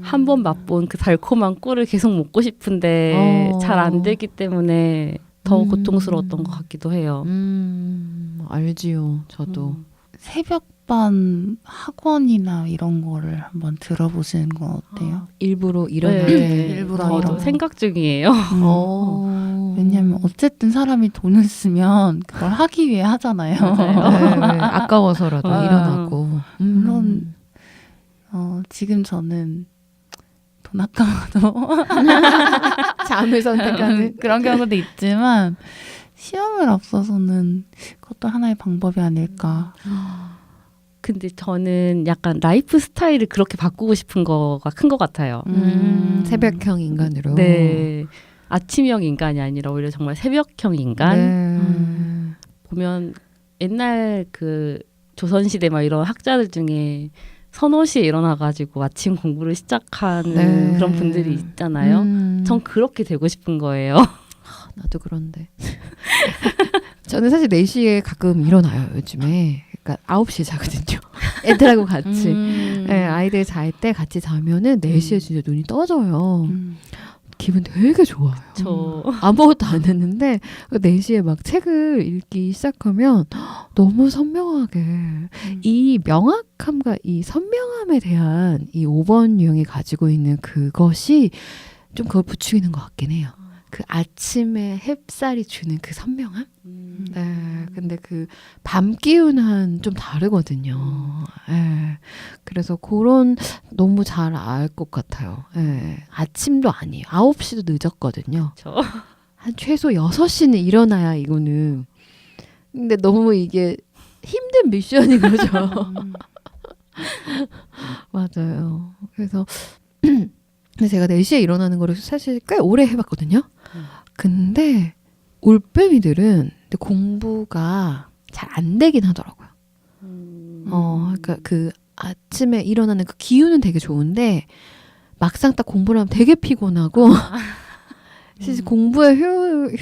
한 번 맛본 그 달콤한 꿀을 계속 먹고 싶은데 잘 안 되기 때문에 더 고통스러웠던 것 같기도 해요. 알지요. 저도. 새벽반 학원이나 이런 거를 한번 들어보시는 건 어때요? 일부러 일어나게. 네, 일부러 저도 일어나게. 생각 중이에요. 왜냐면 어쨌든 사람이 돈을 쓰면 그걸 하기 위해 하잖아요. 네, 아까워서라도 일어나고. 물론 지금 저는 돈 아까워도 잠을 선택하는 그런 경우도 있지만 시험을 앞서서는 그것도 하나의 방법이 아닐까. 근데 저는 약간 라이프 스타일을 그렇게 바꾸고 싶은 거가 큰 것 같아요. 새벽형 인간으로. 네. 아침형 인간이 아니라 오히려 정말 새벽형 인간. 네. 보면 옛날 그 조선시대 막 이런 학자들 중에 서너시에 일어나가지고 아침 공부를 시작하는 네. 그런 분들이 있잖아요. 전 그렇게 되고 싶은 거예요. 나도 그런데. 저는 사실 4시에 가끔 일어나요, 요즘에. 그러니까 9시에 자거든요. 애들하고 같이. 네, 아이들 잘 때 같이 자면은 4시에 진짜 눈이 떠져요. 기분 되게 좋아요. 저 아무것도 안 했는데 4시에 막 책을 읽기 시작하면 너무 선명하게 이 명확함과 이 선명함에 대한 이 5번 유형이 가지고 있는 그것이 좀 그걸 부추기는 것 같긴 해요. 그 아침에 햇살이 주는 그 선명함? 네, 근데 그 밤 기운은 좀 다르거든요. 네, 그래서 그런 너무 잘 알 것 같아요. 네, 아침도 아니에요. 9시도 늦었거든요. 저 한 최소 6시는 일어나야 이거는. 근데 너무 이게 힘든 미션인 거죠. 맞아요. 그래서 제가 4시에 일어나는 거를 사실 꽤 오래 해봤거든요. 근데 올빼미들은 근데 공부가 잘 안 되긴 하더라고요. 그러니까 그 아침에 일어나는 그 기운은 되게 좋은데 막상 딱 공부를 하면 되게 피곤하고 사실 공부의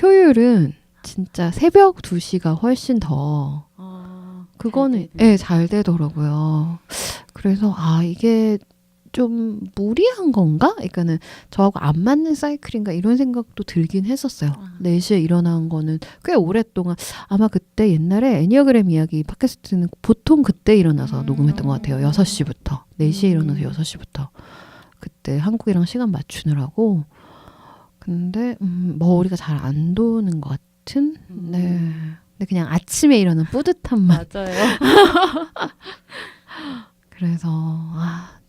효율은 진짜 새벽 2시가 훨씬 더 그거는 잘 되더라고요. 그래서 이게 좀 무리한 건가? 그러니까는 저하고 안 맞는 사이클인가 이런 생각도 들긴 했었어요. 4시에 일어난 거는 꽤 오랫동안 아마 그때 옛날에 애니어그램 이야기 팟캐스트는 보통 그때 일어나서 녹음했던 것 같아요. 6시부터. 4시에 일어나서 6시부터. 그때 한국이랑 시간 맞추느라고. 근데 머리가 잘 안 도는 것 같은? 네. 근데 그냥 아침에 일어나는 뿌듯한 맛. 맞아요. 그래서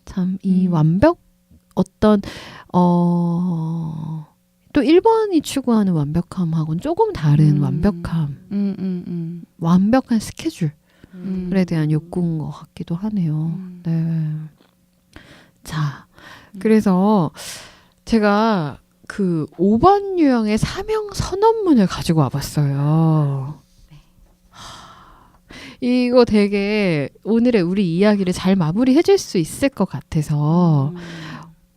참 이 완벽 어떤 또 1번이 추구하는 완벽함하고는 조금 다른 완벽함, 완벽한 스케줄에 대한 욕구인 것 같기도 하네요. 네. 자, 그래서 제가 그 5번 유형의 사명 선언문을 가지고 와봤어요. 이거 되게 오늘의 우리 이야기를 잘 마무리해 줄 수 있을 것 같아서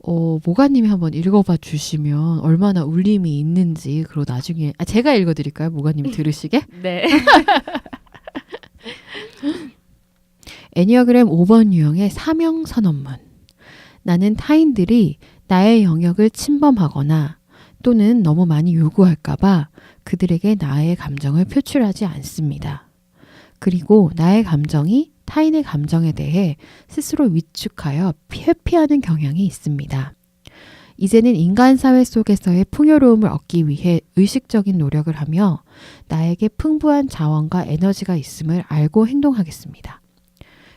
모가님이 한번 읽어봐 주시면 얼마나 울림이 있는지 그리고 나중에 제가 읽어드릴까요? 모가님이 들으시게? 네. 애니어그램 5번 유형의 사명 선언문. 나는 타인들이 나의 영역을 침범하거나 또는 너무 많이 요구할까봐 그들에게 나의 감정을 표출하지 않습니다. 그리고 나의 감정이 타인의 감정에 대해 스스로 위축하여 회피하는 경향이 있습니다. 이제는 인간 사회 속에서의 풍요로움을 얻기 위해 의식적인 노력을 하며 나에게 풍부한 자원과 에너지가 있음을 알고 행동하겠습니다.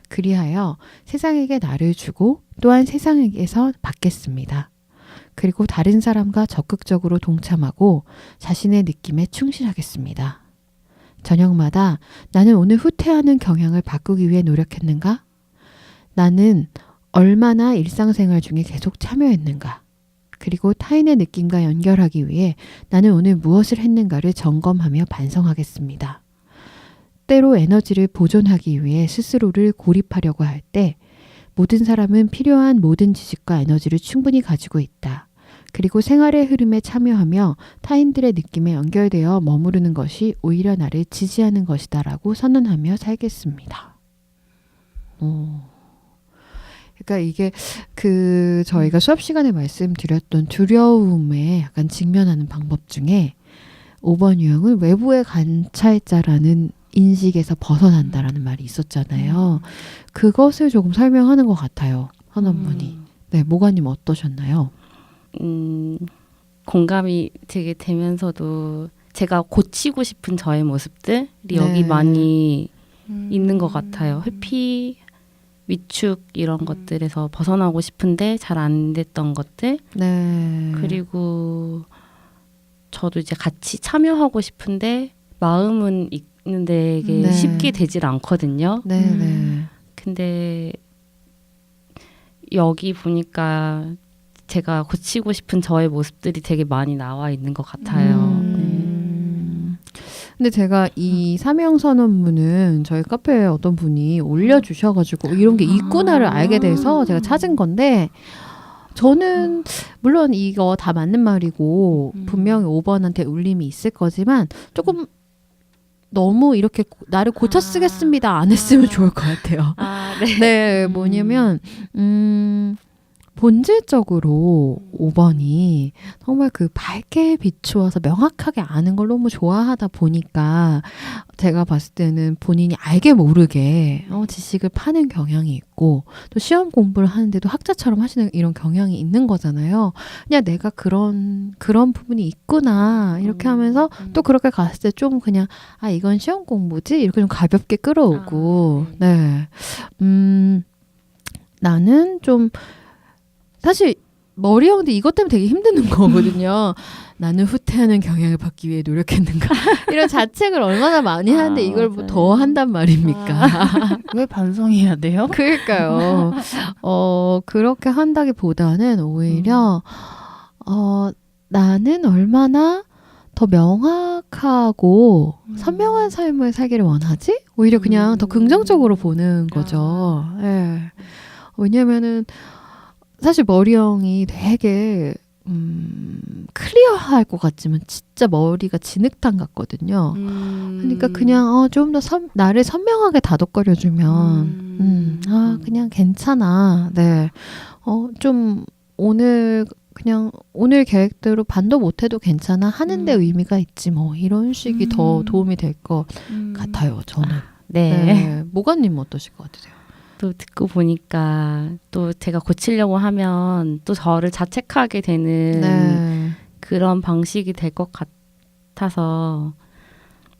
그리하여 세상에게 나를 주고 또한 세상에게서 받겠습니다. 그리고 다른 사람과 적극적으로 동참하고 자신의 느낌에 충실하겠습니다. 저녁마다 나는 오늘 후퇴하는 경향을 바꾸기 위해 노력했는가? 나는 얼마나 일상생활 중에 계속 참여했는가? 그리고 타인의 느낌과 연결하기 위해 나는 오늘 무엇을 했는가를 점검하며 반성하겠습니다. 때로 에너지를 보존하기 위해 스스로를 고립하려고 할 때 모든 사람은 필요한 모든 지식과 에너지를 충분히 가지고 있다. 그리고 생활의 흐름에 참여하며 타인들의 느낌에 연결되어 머무르는 것이 오히려 나를 지지하는 것이다 라고 선언하며 살겠습니다. 그러니까 이게 저희가 수업 시간에 말씀드렸던 두려움에 약간 직면하는 방법 중에 5번 유형은 외부의 관찰자라는 인식에서 벗어난다라는 말이 있었잖아요. 그것을 조금 설명하는 것 같아요. 선언문이. 네, 모가님 어떠셨나요? 공감이 되게 되면서도 제가 고치고 싶은 저의 모습들이 네. 여기 많이 있는 것 같아요. 회피, 위축 이런 것들에서 벗어나고 싶은데 잘 안 됐던 것들. 네. 그리고 저도 이제 같이 참여하고 싶은데 마음은 있는데 이게 네. 쉽게 되질 않거든요. 네. 근데 여기 보니까 제가 고치고 싶은 저의 모습들이 되게 많이 나와 있는 것 같아요. 근데 제가 이 사명선언문은 저희 카페에 어떤 분이 올려주셔가지고 이런 게 있구나를 알게 돼서 제가 찾은 건데 저는 물론 이거 다 맞는 말이고 분명히 5번한테 울림이 있을 거지만 조금 너무 이렇게 나를 고쳐 쓰겠습니다 안 했으면 좋을 것 같아요. 네. 네, 뭐냐면 본질적으로 5번이 정말 그 밝게 비추어서 명확하게 아는 걸 너무 좋아하다 보니까 제가 봤을 때는 본인이 알게 모르게 지식을 파는 경향이 있고 또 시험 공부를 하는데도 학자처럼 하시는 이런 경향이 있는 거잖아요. 그냥 내가 그런 부분이 있구나 이렇게 하면서 또 그렇게 갔을 때 좀 그냥 이건 시험 공부지 이렇게 좀 가볍게 끌어오고 네. 나는 좀 사실 머리형도 이것 때문에 되게 힘드는 거거든요. 나는 후퇴하는 경향을 받기 위해 노력했는가 이런 자책을 얼마나 많이 하는데 이걸 뭐 더 한단 말입니까? 왜 반성해야 돼요? 그러니까요. 그렇게 한다기보다는 오히려 나는 얼마나 더 명확하고 선명한 삶을 살기를 원하지? 오히려 그냥 더 긍정적으로 보는 거죠. 예. 왜냐면은 사실 머리형이 되게 클리어할 것 같지만 진짜 머리가 진흙탕 같거든요. 그러니까 그냥 좀 더 나를 선명하게 다독거려주면 그냥 괜찮아. 네. 좀 오늘 계획대로 반도 못해도 괜찮아 하는데 의미가 있지 뭐 이런 식이 더 도움이 될 것 같아요. 저는. 네. 모가님 어떠실 것 같으세요? 또 듣고 보니까 또 제가 고치려고 하면 또 저를 자책하게 되는 그런 방식이 될 것 같아서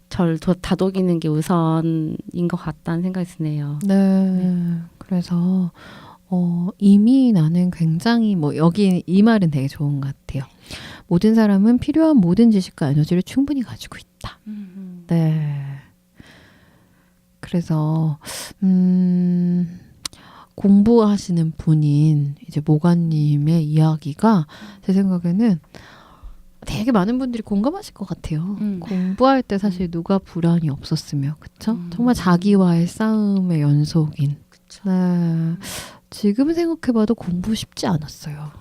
저를 다독이는 게 우선인 것 같다는 생각이 드네요. 네. 그래서 이미 나는 굉장히 여기 이 말은 되게 좋은 것 같아요. 모든 사람은 필요한 모든 지식과 에너지를 충분히 가지고 있다. 네. 그래서 공부하시는 분인 이제 모가님의 이야기가 제 생각에는 되게 많은 분들이 공감하실 것 같아요. 공부할 때 사실 누가 불안이 없었으며, 그쵸? 정말 자기와의 싸움의 연속인. 그쵸. 네. 지금 생각해봐도 공부 쉽지 않았어요.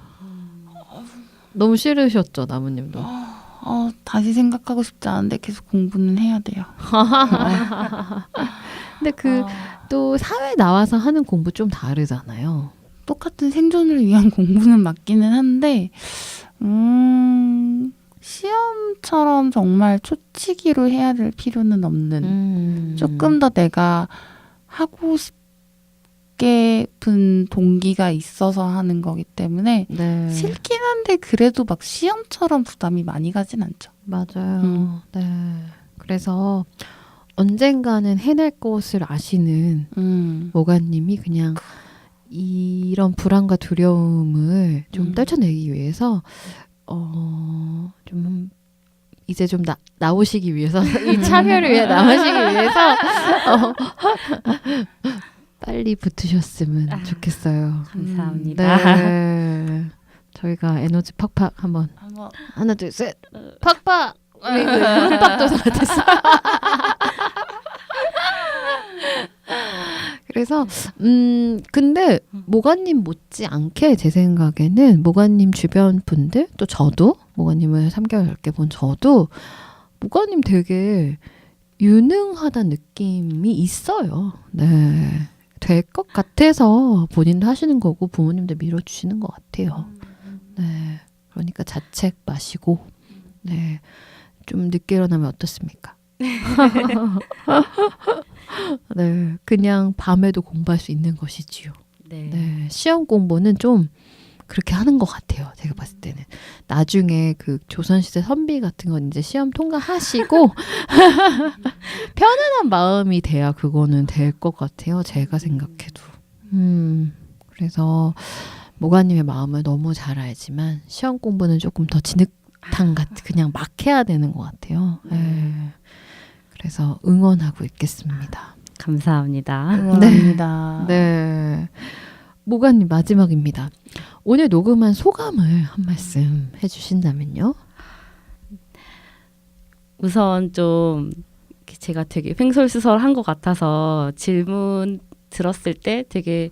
너무 싫으셨죠, 나무님도? 다시 생각하고 싶지 않은데 계속 공부는 해야 돼요. 근데 또 사회 나와서 하는 공부 좀 다르잖아요. 똑같은 생존을 위한 공부는 맞기는 한데 시험처럼 정말 초치기로 해야 될 필요는 없는 조금 더 내가 하고 싶게 든 동기가 있어서 하는 거기 때문에 싫긴 한데 그래도 막 시험처럼 부담이 많이 가진 않죠. 맞아요. 네. 그래서 언젠가는 해낼 것을 아시는 모가님이 그냥 이런 불안과 두려움을 좀 떨쳐내기 위해서 좀 이제 좀 나오시기 위해서 이 참여를 위해 나오시기 위해서 빨리 붙으셨으면 좋겠어요. 감사합니다. 네. 저희가 에너지 팍팍 한번 하나 둘 셋 팍팍 우리 흠박도사 같았어. 그래서 근데 모가님 못지않게 제 생각에는 모가님 주변 분들 또 저도 모가님을 3개월 넘게 본 저도 모가님 되게 유능하다는 느낌이 있어요. 네. 될 것 같아서 본인도 하시는 거고 부모님도 밀어주시는 것 같아요. 네. 그러니까 자책 마시고 네. 좀 늦게 일어나면 어떻습니까? 네, 그냥 밤에도 공부할 수 있는 것이지요. 네, 시험 공부는 좀 그렇게 하는 것 같아요. 제가 봤을 때는 나중에 그 조선시대 선비 같은 건 이제 시험 통과하시고 편안한 마음이 돼야 그거는 될 것 같아요. 제가 생각해도. 그래서 모가님의 마음을 너무 잘 알지만 시험 공부는 조금 더 진흙탕 같이 그냥 막 해야 되는 것 같아요. 네. 그래서 응원하고 있겠습니다. 감사합니다. 응원합니다. 네. 모가님 마지막입니다. 오늘 녹음한 소감을 한 말씀 해주신다면요? 우선 좀 제가 되게 횡설수설한 것 같아서 질문 들었을 때 되게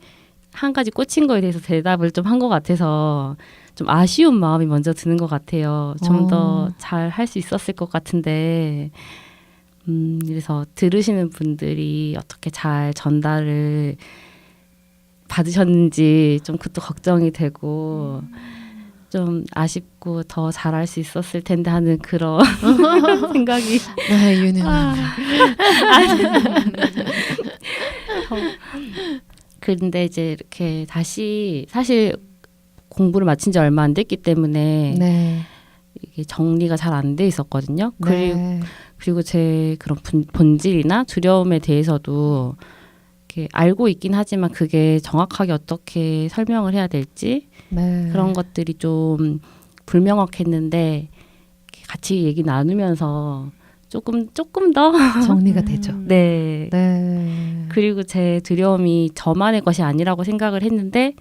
한 가지 꽂힌 거에 대해서 대답을 좀 한 것 같아서 좀 아쉬운 마음이 먼저 드는 것 같아요. 좀 더 잘 할 수 있었을 것 같은데 그래서 들으시는 분들이 어떻게 잘 전달을 받으셨는지 좀 그것도 걱정이 되고 좀 아쉽고 더 잘할 수 있었을 텐데 하는 그런 생각이 네, 유는 근데 이제 이렇게 다시 사실 공부를 마친 지 얼마 안 됐기 때문에 네. 이게 정리가 잘 안 돼 있었거든요. 네. 그리고 제 그런 본질이나 두려움에 대해서도 이렇게 알고 있긴 하지만 그게 정확하게 어떻게 설명을 해야 될지 네. 그런 것들이 좀 불명확했는데 같이 얘기 나누면서 조금 더 정리가 되죠. 네. 네. 그리고 제 두려움이 저만의 것이 아니라고 생각을 했는데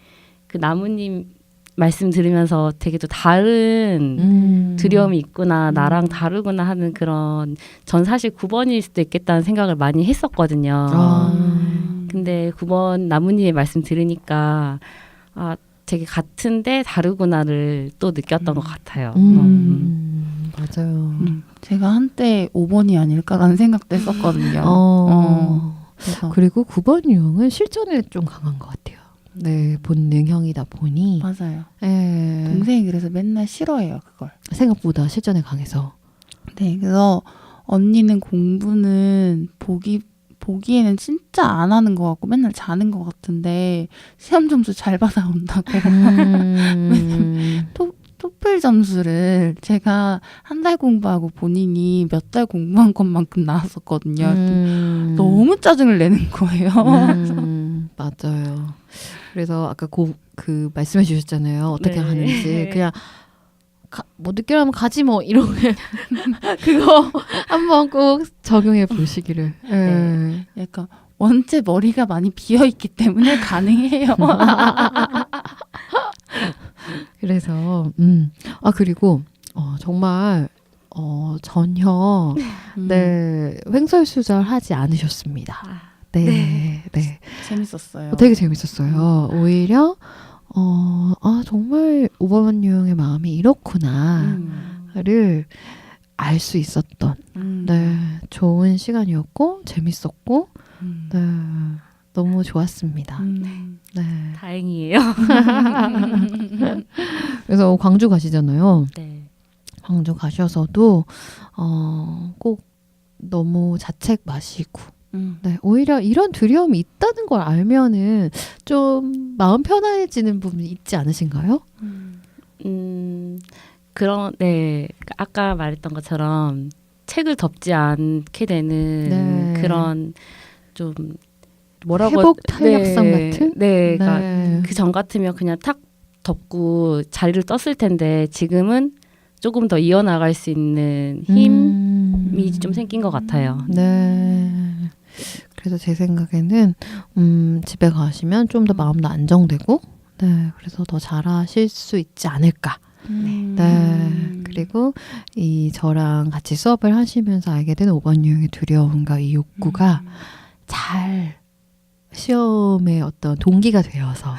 그 나무님 말씀 들으면서 되게 또 다른 두려움이 있구나, 나랑 다르구나 하는 그런 전 사실 9번일 수도 있겠다는 생각을 많이 했었거든요. 근데 9번 나무님의 말씀 들으니까 아, 되게 같은데 다르구나를 또 느꼈던 것 같아요. 맞아요. 제가 한때 5번이 아닐까라는 생각도 했었거든요. 그래서. 그리고 9번 유형은 실전에 좀 강한 것 같아요. 네, 본능형이다 보니. 맞아요. 네. 동생이 그래서 맨날 싫어해요, 그걸. 생각보다 실전에 강해서. 네, 그래서 언니는 공부는 보기에는 진짜 안 하는 것 같고 맨날 자는 것 같은데 시험 점수 잘 받아온다고. 토플 점수를 제가 한 달 공부하고 본인이 몇 달 공부한 것만큼 나왔었거든요. 너무 짜증을 내는 거예요. 맞아요. 그래서 아까 그 말씀해 주셨잖아요. 어떻게 네. 하는지. 그냥 뭐 늦게 하면 가지 뭐 이런 그거 한번 꼭 적용해 보시기를. 네. 약간 원체 머리가 많이 비어 있기 때문에 가능해요. 그래서 그리고 정말 전혀 네 횡설수설하지 않으셨습니다. 네. 재밌었어요. 되게 재밌었어요. 오히려 정말 5번 유형의 마음이 이렇구나를 알 수 있었던 네 좋은 시간이었고 재밌었고 네 너무 좋았습니다. 네. 다행이에요. 그래서 광주 가시잖아요. 네. 광주 가셔서도 꼭 너무 자책 마시고 네, 오히려 이런 두려움이 있다는 걸 알면은 좀 마음 편안해지는 부분이 있지 않으신가요? 네. 아까 말했던 것처럼 책을 덮지 않게 되는 네. 그런 좀 뭐라고 회복 탄력성 같은? 네. 그러니까 네. 그 전 같으면 그냥 탁 덮고 자리를 떴을 텐데 지금은 조금 더 이어나갈 수 있는 힘이 좀 생긴 것 같아요. 네. 그래서 제 생각에는 집에 가시면 좀 더 마음도 안정되고 네. 그래서 더 잘하실 수 있지 않을까. 네. 그리고 이 저랑 같이 수업을 하시면서 알게 된 5번 유형의 두려움과 이 욕구가 잘 시험의 어떤 동기가 되어서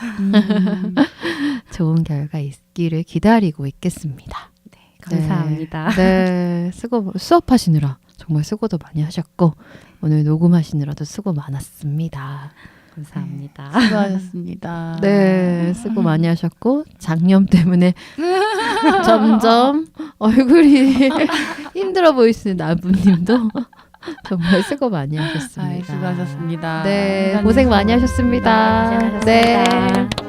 좋은 결과 있기를 기다리고 있겠습니다. 네, 감사합니다. 네, 수업하시느라 정말 수고도 많이 하셨고 오늘 녹음하시느라도 수고 많았습니다. 감사합니다. 수고하셨습니다. 네, 수고 많이 하셨고 장염 때문에 점점 얼굴이 힘들어 보이시는 나부님도 정말 수고 많이 하셨습니다. 수고하셨습니다. 네, 고생 많이 하셨습니다. 고생하셨습니다. 네.